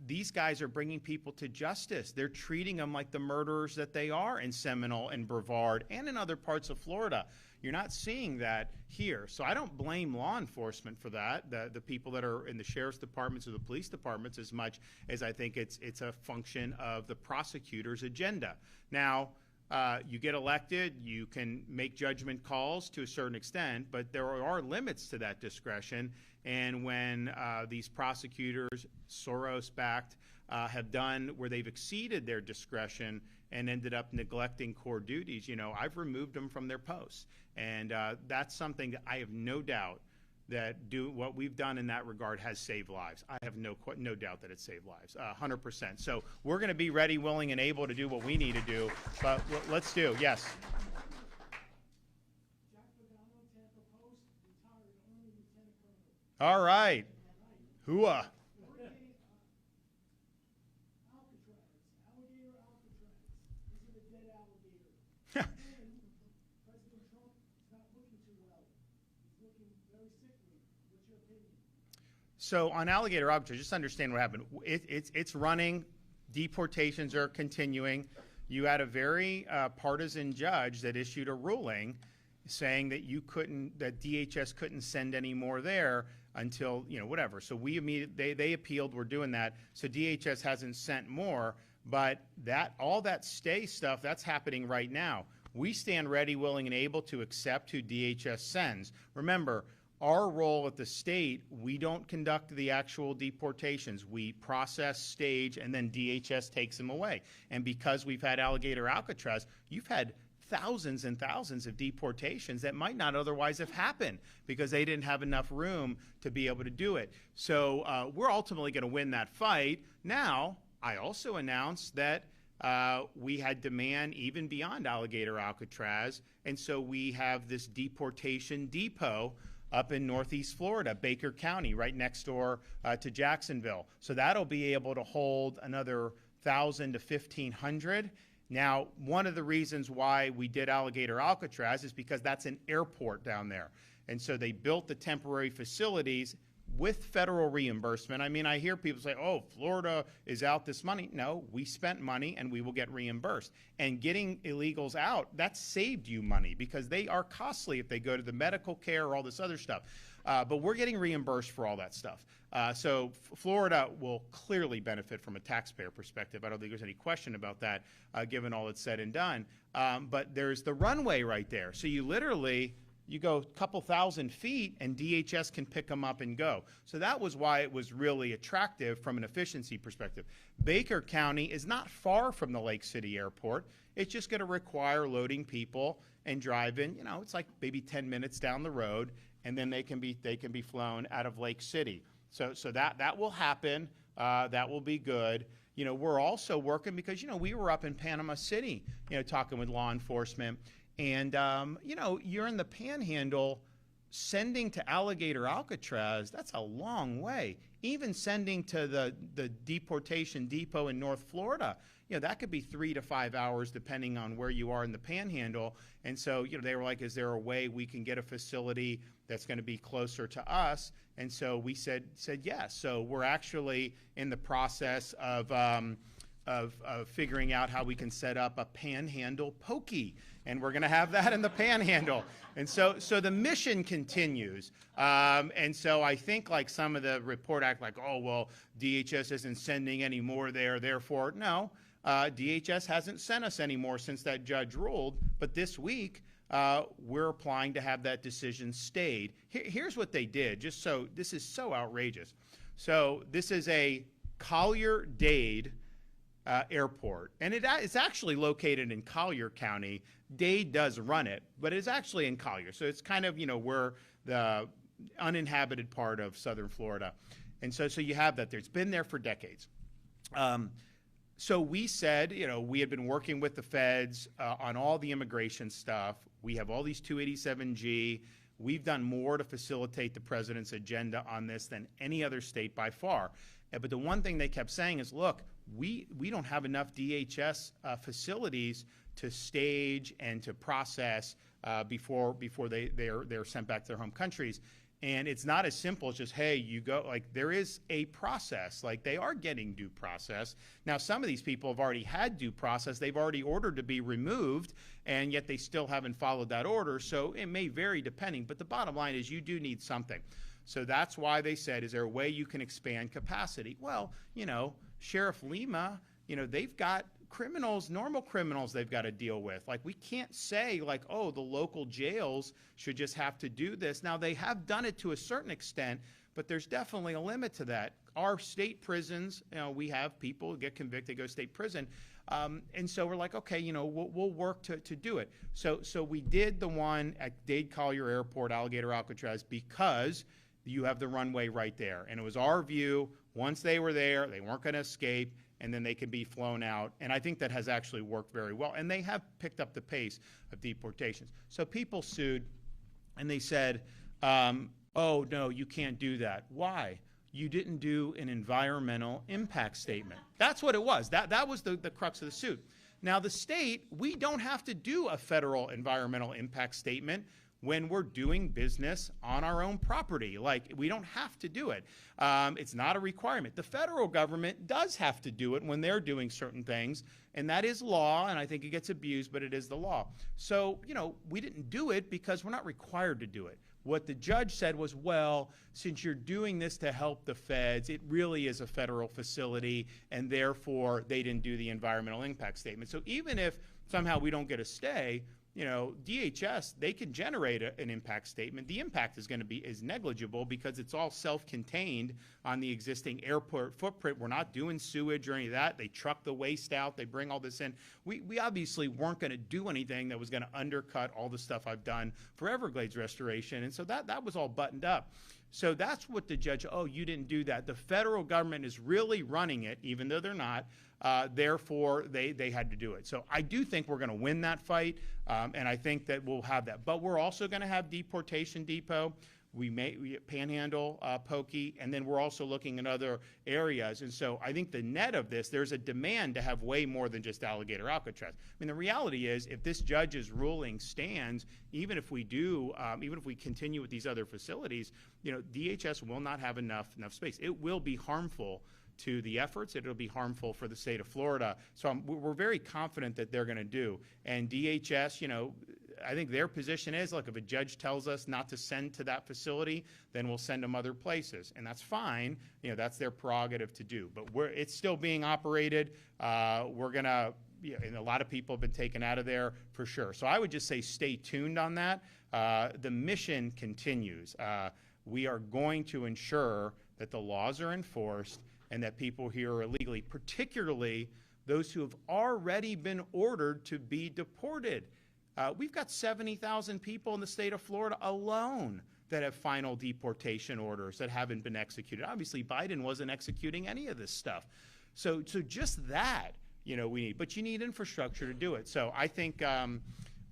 these guys are bringing people to justice. They're treating them like the murderers that they are in Seminole and Brevard and in other parts of Florida. You're not seeing that here. So I don't blame law enforcement for that, the people that are in the sheriff's departments or the police departments, as much as I think it's a function of the prosecutor's agenda. Now, you get elected, you can make judgment calls to a certain extent, but there are limits to that discretion. And when these prosecutors, Soros-backed, have done where they've exceeded their discretion and ended up neglecting core duties, I've removed them from their posts. And that's something that I have no doubt that what we've done in that regard has saved lives. I have no doubt that it's saved lives, 100%. So we're going to be ready, willing, and able to do what we need to do. But let's do. Yes. All right. Hooah. So on alligator Alcatraz, just understand what happened. It's running. Deportations are continuing. You had a very partisan judge that issued a ruling saying that that DHS couldn't send any more there until, whatever. So we immediately, they appealed, we're doing that. So DHS hasn't sent more, but all that stay stuff, that's happening right now. We stand ready, willing, and able to accept who DHS sends. Remember, our role at the state, we don't conduct the actual deportations. We process, stage, and then DHS takes them away. And because we've had alligator Alcatraz, you've had thousands and thousands of deportations that might not otherwise have happened because they didn't have enough room to be able to do it. So we're ultimately going to win that fight. Now, I also announced that we had demand even beyond Alligator Alcatraz, and so we have this deportation depot up in Northeast Florida, Baker County, right next door to Jacksonville. So that'll be able to hold another 1,000 to 1,500. Now, one of the reasons why we did Alligator Alcatraz is because that's an airport down there. And so they built the temporary facilities with federal reimbursement. I mean, I hear people say, oh, Florida is out this money. No, we spent money and we will get reimbursed. And getting illegals out, that saved you money because they are costly if they go to the medical care or all this other stuff. But we're getting reimbursed for all that stuff. So Florida will clearly benefit from a taxpayer perspective. I don't think there's any question about that, given all that's said and done. But there's the runway right there. So you literally, you go a couple thousand feet and DHS can pick them up and go. So that was why it was really attractive from an efficiency perspective. Baker County is not far from the Lake City Airport. It's just going to require loading people and driving. You know, it's like maybe 10 minutes down the road, and then they can be flown out of Lake City. So that will happen. That will be good. You know, we're also working because, you know, we were up in Panama City, you know, talking with law enforcement. And, you know, you're in the Panhandle, sending to Alligator Alcatraz, that's a long way. Even sending to the deportation depot in North Florida, you know, that could be 3 to 5 hours depending on where you are in the Panhandle. And so, you know, they were like, is there a way we can get a facility that's going to be closer to us? And so we said yes. So we're actually in the process of figuring out how we can set up a Panhandle pokey. And we're going to have that in the Panhandle. And so the mission continues. And so I think like some of the report act like, oh, well, DHS isn't sending any more there, therefore, no. DHS hasn't sent us any more since that judge ruled. But this week, we're applying to have that decision stayed. Here's what they did, just so, this is so outrageous. So this is a Collier-Dade airport, and it's actually located in Collier County. Dade does run it, but it's actually in Collier. So it's kind of, you know, we're the uninhabited part of southern Florida. And so you have that there. It's been there for decades. So we said, you know, we had been working with the feds on all the immigration stuff. We have all these 287G. We've done more to facilitate the president's agenda on this than any other state by far. But the one thing they kept saying is, look, we don't have enough DHS facilities to stage and to process before they're sent back to their home countries. And it's not as simple as just, hey, you go, like there is a process, like they are getting due process. Now, some of these people have already had due process. They've already ordered to be removed, and yet they still haven't followed that order. So it may vary depending, but the bottom line is you do need something. So that's why they said, is there a way you can expand capacity? Well, you know, Sheriff Lima, you know, they've got criminals, normal criminals they've got to deal with. Like, we can't say like, oh, the local jails should just have to do this. Now, they have done it to a certain extent, but there's definitely a limit to that. Our state prisons, you know, we have people who get convicted, go to state prison. And so we're like, okay, you know, we'll work to do it. So we did the one at Dade Collier Airport, Alligator Alcatraz, because you have the runway right there. And it was our view, once they were there, they weren't going to escape, and then they can be flown out. And I think that has actually worked very well. And they have picked up the pace of deportations. So people sued, and they said, oh, no, you can't do that. Why? You didn't do an environmental impact statement. That's what it was. That was the crux of the suit. Now, the state, we don't have to do a federal environmental impact statement when we're doing business on our own property. Like, we don't have to do it. It's not a requirement. The federal government does have to do it when they're doing certain things, and that is law, and I think it gets abused, but it is the law. So, you know, we didn't do it because we're not required to do it. What the judge said was, well, since you're doing this to help the feds, it really is a federal facility, and therefore they didn't do the environmental impact statement. So even if somehow we don't get a stay, DHS, they can generate an impact statement. The impact is negligible because it's all self-contained on the existing airport footprint. We're not doing sewage or any of that. They truck the waste out. They bring all this in. We obviously weren't going to do anything that was going to undercut all the stuff I've done for Everglades restoration. And so that was all buttoned up. So that's what the judge, oh, you didn't do that. The federal government is really running it, even though they're not. Therefore, they had to do it. So I do think we're going to win that fight, and I think that we'll have that. But we're also going to have deportation depot. We Panhandle, Pokey, and then we're also looking at other areas. And so I think the net of this, there's a demand to have way more than just Alligator Alcatraz. I mean, the reality is, if this judge's ruling stands, even if we continue with these other facilities, DHS will not have enough space. It will be harmful to the efforts. It'll be harmful for the state of Florida. So we're very confident that they're going to do. And DHS, I think their position is, look, if a judge tells us not to send to that facility, then we'll send them other places. And that's fine. That's their prerogative to do. But it's still being operated. We're going to, and a lot of people have been taken out of there for sure. So I would just say stay tuned on that. The mission continues. We are going to ensure that the laws are enforced and that people here are illegally, particularly those who have already been ordered to be deported. We've got 70,000 people in the state of Florida alone that have final deportation orders that haven't been executed. Obviously, Biden wasn't executing any of this stuff. So just that, we need. But you need infrastructure to do it. So I think that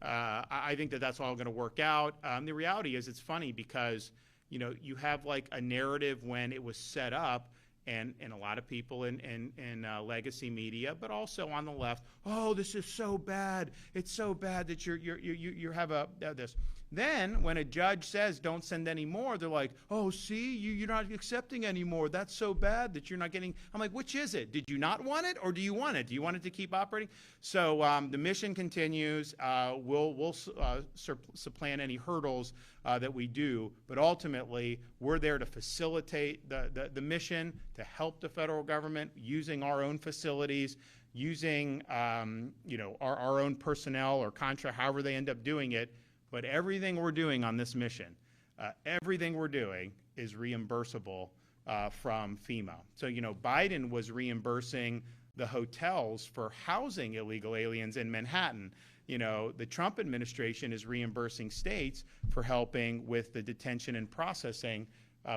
that's all going to work out. The reality is, it's funny because, you have like a narrative when it was set up, and a lot of people in legacy media, but also on the left, oh, this is so bad. It's so bad that you have this. Then when a judge says don't send any more, they're like, oh, see, you're not accepting any more. That's so bad that you're not getting. I'm like, which is it? Did you not want it, or do you want it? Do you want it to keep operating? So the mission continues. We'll supplant any hurdles that we do, but ultimately we're there to facilitate the mission, to help the federal government using our own facilities, using our own personnel or contract, however they end up doing it. But everything we're doing on this mission, everything we're doing is reimbursable from FEMA. So, Biden was reimbursing the hotels for housing illegal aliens in Manhattan. The Trump administration is reimbursing states for helping with the detention and processing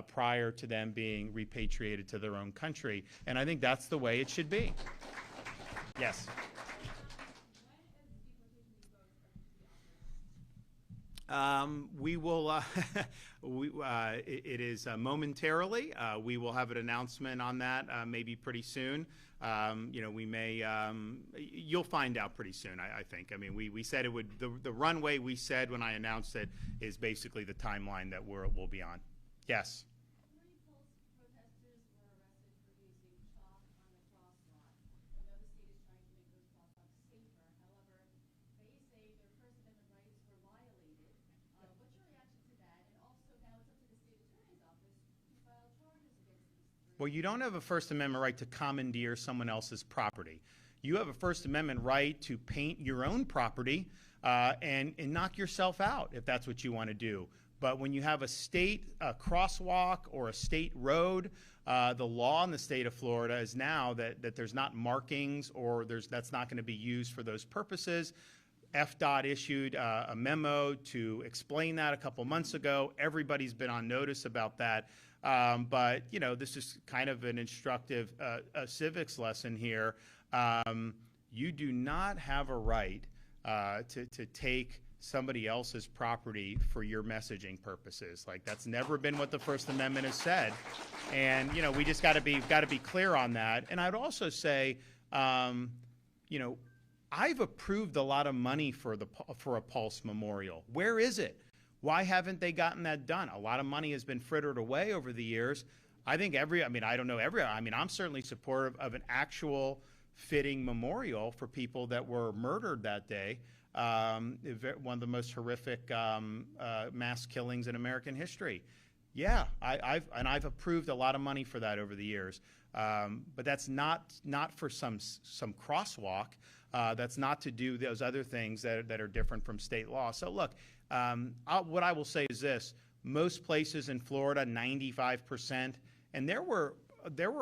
prior to them being repatriated to their own country. And I think that's the way it should be. Yes. We will, it is momentarily. We will have an announcement on that maybe pretty soon. We may, you'll find out pretty soon, I think. I mean, we said it would, the runway we said when I announced it is basically the timeline that we'll be on. Yes. Well, you don't have a First Amendment right to commandeer someone else's property. You have a First Amendment right to paint your own property and knock yourself out if that's what you want to do. But when you have a state crosswalk or a state road, the law in the state of Florida is now that there's not markings or that's not going to be used for those purposes. FDOT issued a memo to explain that a couple months ago. Everybody's been on notice about that. But, this is kind of an instructive civics lesson here. You do not have a right to take somebody else's property for your messaging purposes. Like, that's never been what the First Amendment has said. And, we just got to be clear on that. And I'd also say, I've approved a lot of money for a Pulse Memorial. Where is it? Why haven't they gotten that done? A lot of money has been frittered away over the years. I think I'm certainly supportive of an actual fitting memorial for people that were murdered that day. One of the most horrific mass killings in American history. Yeah, I've approved a lot of money for that over the years. But that's not for some crosswalk. That's not to do those other things that are different from state law. So look, what I will say is this: most places in Florida, 95%, and there were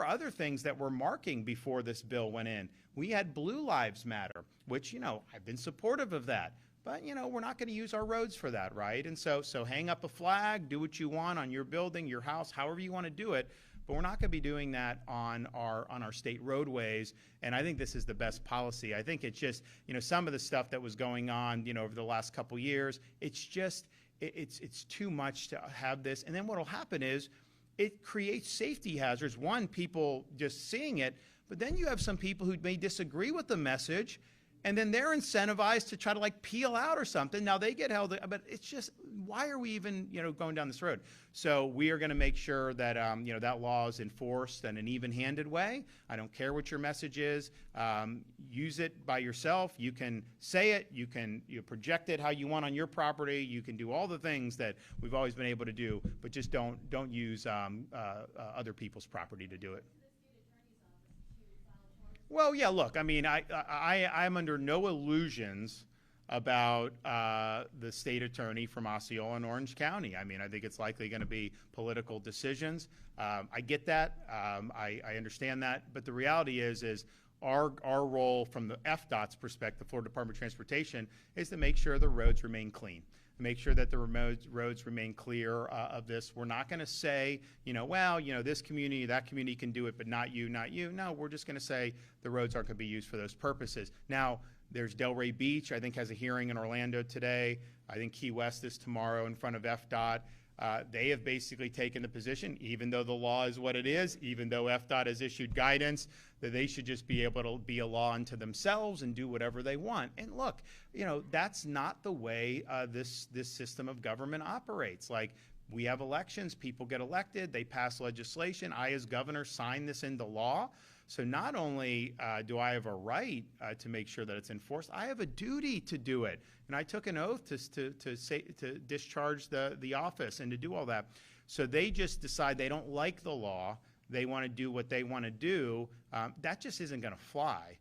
other things that were marking before this bill went in. We had Blue Lives Matter, which, I've been supportive of that. But, we're not going to use our roads for that, right? And so hang up a flag, do what you want on your building, your house, however you want to do it. But we're not going to be doing that on our state roadways. And I think this is the best policy. I think it's just, some of the stuff that was going on, over the last couple years, it's just, it's too much to have this. And then what will happen is it creates safety hazards. One, people just seeing it, but then you have some people who may disagree with the message, and then they're incentivized to try to peel out or something. Now they get held, but it's just, why are we even, going down this road? So we are going to make sure that, that law is enforced in an even-handed way. I don't care what your message is. Use it by yourself. You can say it. You can project it how you want on your property. You can do all the things that we've always been able to do, but just don't use other people's property to do it. Well, yeah, look, I mean, I'm under no illusions about the state attorney from Osceola and Orange County. I mean, I think it's likely going to be political decisions. I get that. I understand that. But the reality is our role from the FDOT's perspective, the Florida Department of Transportation, is to make sure the roads remain clean. Make sure that the roads remain clear of this. We're not going to say, this community, that community can do it, but not you, not you. No, we're just going to say the roads aren't going to be used for those purposes. Now, there's Delray Beach, I think, has a hearing in Orlando today. I think Key West is tomorrow in front of FDOT. They have basically taken the position, even though the law is what it is, even though FDOT has issued guidance, that they should just be able to be a law unto themselves and do whatever they want. And look, that's not the way this system of government operates. We have elections, people get elected, they pass legislation. I, as governor, sign this into law. So not only do I have a right to make sure that it's enforced, I have a duty to do it. And I took an oath to discharge the office and to do all that. So they just decide they don't like the law. They want to do what they want to do. That just isn't going to fly.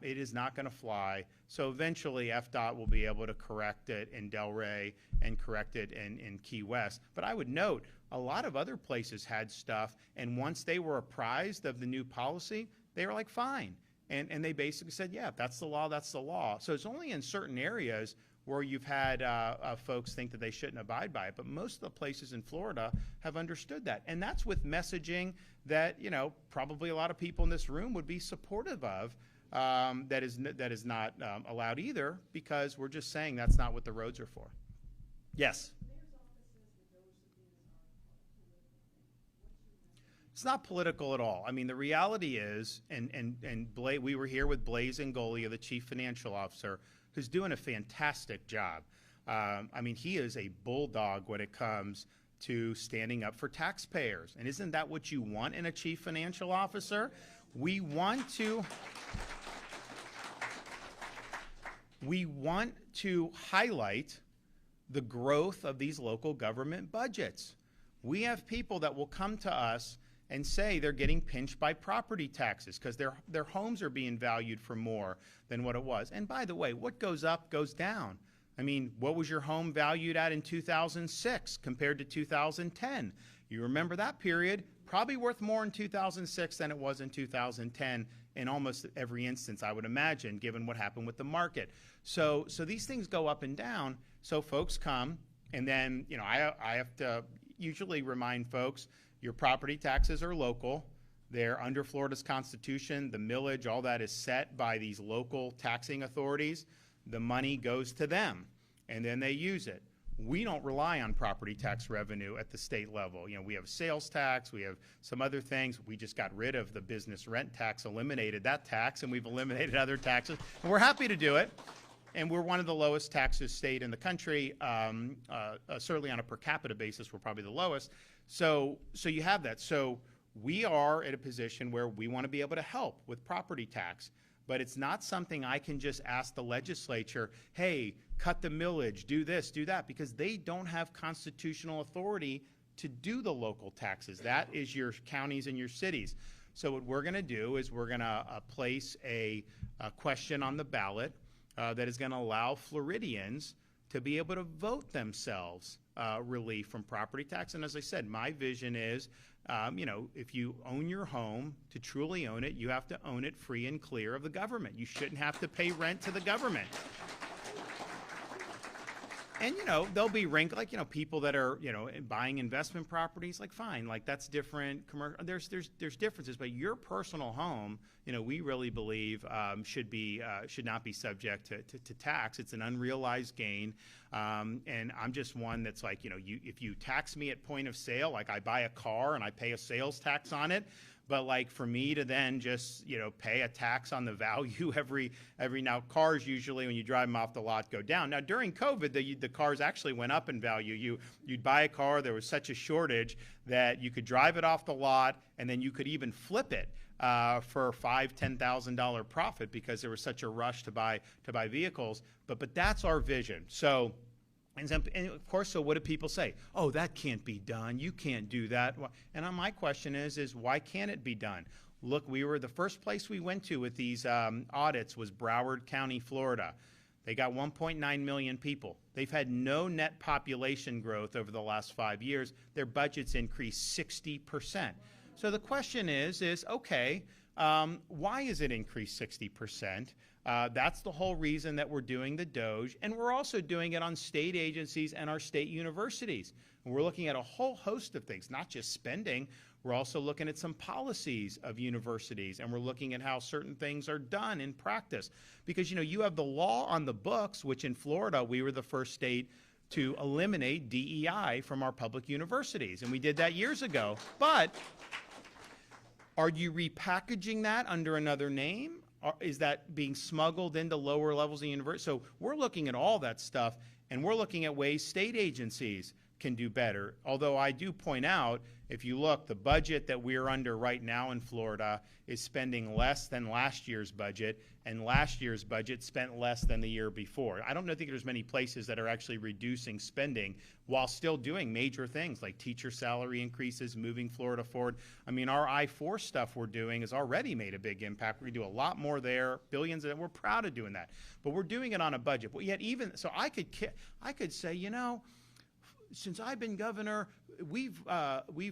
It is not going to fly. So eventually FDOT will be able to correct it in Delray and correct it in Key West. But I would note, a lot of other places had stuff, and once they were apprised of the new policy, they were like, fine. And they basically said, yeah, if that's the law, that's the law. So it's only in certain areas where you've had folks think that they shouldn't abide by it. But most of the places in Florida have understood that. And that's with messaging that, probably a lot of people in this room would be supportive of. That is not allowed either, because we're just saying that's not what the roads are for. Yes? It's not political at all. I mean, the reality is, we were here with Blaise Angolia, the chief financial officer, who's doing a fantastic job. I mean, he is a bulldog when it comes to standing up for taxpayers. And isn't that what you want in a chief financial officer? We want to highlight the growth of these local government budgets. We have people that will come to us and say they're getting pinched by property taxes because their homes are being valued for more than what it was. And by the way, what goes up goes down. I mean, what was your home valued at in 2006 compared to 2010? You remember that period? Probably worth more in 2006 than it was in 2010 in almost every instance, I would imagine, given what happened with the market. So these things go up and down. So folks come, and then I have to usually remind folks, your property taxes are local. They're under Florida's Constitution. The millage, all that is set by these local taxing authorities. The money goes to them, and then they use it. We don't rely on property tax revenue at the state level. We have sales tax, we have some other things. We just got rid of the business rent tax, eliminated that tax, and we've eliminated other taxes. And we're happy to do it. And we're one of the lowest taxes state in the country. Certainly on a per capita basis, we're probably the lowest. So you have that. So we are at a position where we want to be able to help with property tax. But it's not something I can just ask the legislature, hey, cut the millage, do this, do that, because they don't have constitutional authority to do the local taxes. That is your counties and your cities. So what we're going to do is we're going to place a question on the ballot that is going to allow Floridians to be able to vote themselves relief from property tax. And as I said, my vision is, if you own your home, to truly own it, you have to own it free and clear of the government. You shouldn't have to pay rent to the government. And, there'll be people that are, buying investment properties, fine, that's different. There's differences, but your personal home, we really believe should not be subject to tax. It's an unrealized gain. And I'm just one that's if you tax me at point of sale, I buy a car and I pay a sales tax on it. But for me to then just, pay a tax on the value every now, cars usually when you drive them off the lot go down. Now during COVID, the cars actually went up in value. You'd buy a car, there was such a shortage that you could drive it off the lot and then you could even flip it for $5,000-$10,000 profit because there was such a rush to buy vehicles. But that's our vision. So. And of course, so what do people say? Oh, that can't be done. You can't do that. And my question is why can't it be done? Look, the first place we went to with these audits was Broward County, Florida. They got 1.9 million people. They've had no net population growth over the last 5 years. Their budget's increased 60%. So the question is okay, why is it increased 60%? That's the whole reason that we're doing the DOGE, and we're also doing it on state agencies and our state universities. And we're looking at a whole host of things, not just spending. We're also looking at some policies of universities, and we're looking at how certain things are done in practice. Because, you have the law on the books, which in Florida, we were the first state to eliminate DEI from our public universities, and we did that years ago. But are you repackaging that under another name? Is that being smuggled into lower levels of university? So we're looking at all that stuff, and we're looking at ways state agencies can do better. Although I do point out, if you look, the budget that we're under right now in Florida is spending less than last year's budget, and last year's budget spent less than the year before. I don't think there's many places that are actually reducing spending while still doing major things like teacher salary increases, moving Florida forward. Our I-4 stuff we're doing has already made a big impact. We do a lot more there, billions, and we're proud of doing that. But we're doing it on a budget. But yet so I could say, since I've been governor, we've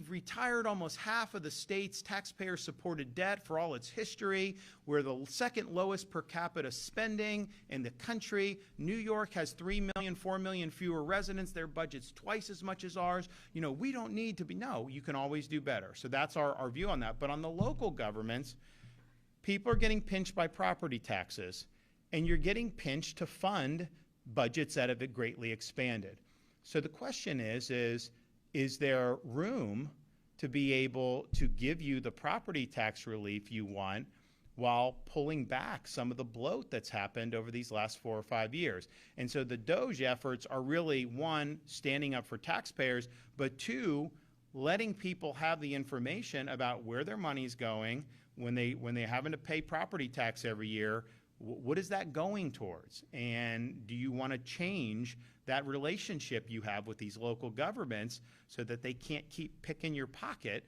retired almost half of the state's taxpayer-supported debt for all its history. We're the second lowest per capita spending in the country. New York has 3 million, 4 million fewer residents. Their budget's twice as much as ours. We don't need to be. No, you can always do better. So that's our view on that. But on the local governments, people are getting pinched by property taxes, and you're getting pinched to fund budgets that have greatly expanded. So the question is there room to be able to give you the property tax relief you want while pulling back some of the bloat that's happened over these last 4 or 5 years? And so the DOGE efforts are really, one, standing up for taxpayers, but two, letting people have the information about where their money's going when they're having to pay property tax every year. What is that going towards? And do you want to change that relationship you have with these local governments so that they can't keep picking your pocket,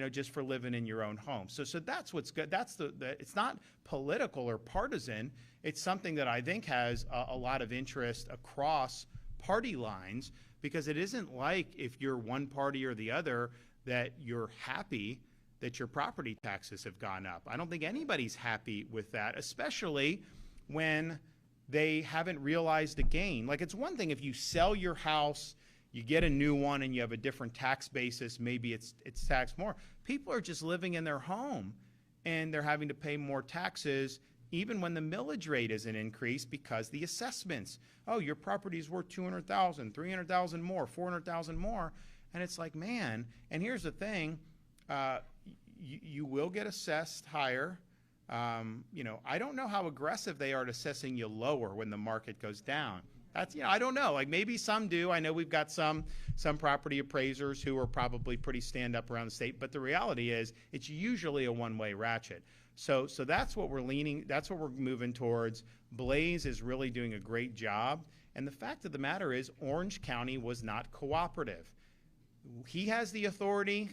just for living in your own home? So that's what's good. That's it's not political or partisan. It's something that I think has a lot of interest across party lines, because it isn't like if you're one party or the other that you're happy that your property taxes have gone up. I don't think anybody's happy with that, especially when they haven't realized the gain. It's one thing if you sell your house, you get a new one, and you have a different tax basis, maybe it's taxed more. People are just living in their home, and they're having to pay more taxes even when the millage rate isn't increased because the assessments, your property's worth $200,000, $300,000 more, $400,000 more. And it's like, man, and here's the thing, you will get assessed higher. I don't know how aggressive they are at assessing you lower when the market goes down. That's, I don't know. Maybe some do. I know we've got some property appraisers who are probably pretty stand up around the state, but the reality is it's usually a one-way ratchet. So that's what that's what we're moving towards. Blaze is really doing a great job. And the fact of the matter is Orange County was not cooperative. He has the authority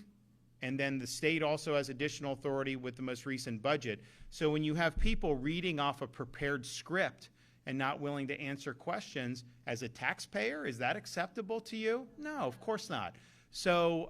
And then the state also has additional authority with the most recent budget. So when you have people reading off a prepared script and not willing to answer questions, as a taxpayer, is that acceptable to you? No, of course not. So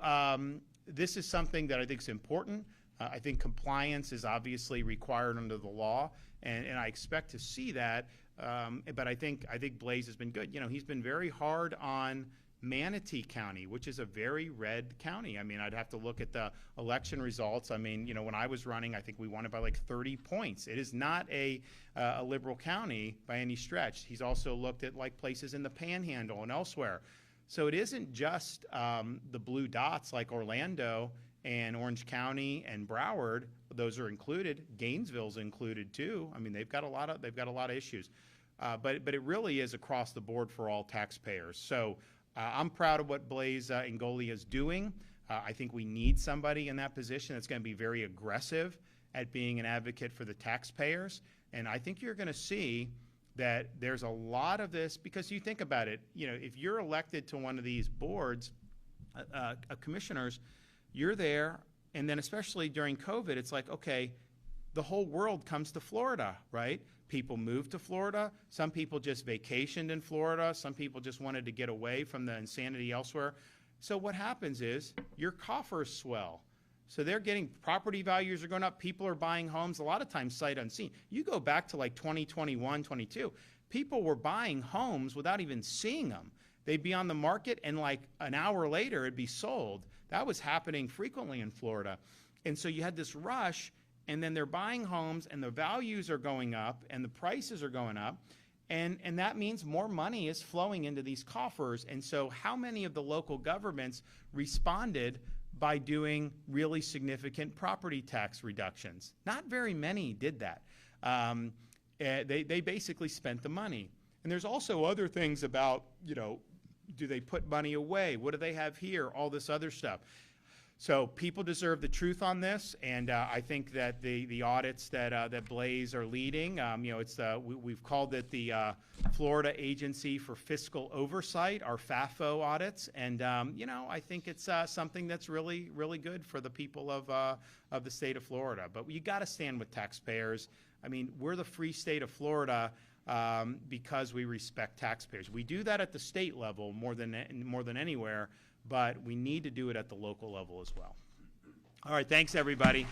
this is something that I think is important. I think compliance is obviously required under the law, and I expect to see that. But I think Blaze has been good. You know, he's been very hard on Manatee County, which is a very red county. I mean, I'd have to look at the election results. I mean, you know, when I was running, I think we won it by like 30 points. It is not a liberal county by any stretch. He's also looked at like places in the Panhandle and elsewhere. So it isn't just the blue dots like Orlando and Orange County and Broward. Those are included. Gainesville's included too. I mean, they've got a lot of issues. But it really is across the board for all taxpayers. So I'm proud of what Blaze Ingoli is doing. I think we need somebody in that position that's going to be very aggressive at being an advocate for the taxpayers. And I think you're going to see that there's a lot of this, because you think about it, you know, if you're elected to one of these boards, commissioners, you're there, and then especially during COVID, it's like, okay, the whole world comes to Florida, right? People moved to Florida. Some people just vacationed in Florida. Some people just wanted to get away from the insanity elsewhere. So what happens is your coffers swell. So they're getting, property values are going up. People are buying homes, a lot of times sight unseen. You go back to like 2021, 22, people were buying homes without even seeing them. They'd be on the market and like an hour later it'd be sold. That was happening frequently in Florida. And so you had this rush, and then they're buying homes and the values are going up and the prices are going up. And that means more money is flowing into these coffers. And so how many of the local governments responded by doing really significant property tax reductions? Not very many did that. They basically spent the money. And there's also other things about, you know, do they put money away? What do they have here? All this other stuff. So people deserve the truth on this, and I think that the audits that Blaze are leading, you know, it's we've called it the Florida Agency for Fiscal Oversight, our FAFO audits, and you know, I think it's something that's really, really good for the people of the state of Florida. But you got to stand with taxpayers. I mean, we're the free state of Florida because we respect taxpayers. We do that at the state level more than anywhere. But we need to do it at the local level as well. All right, thanks everybody.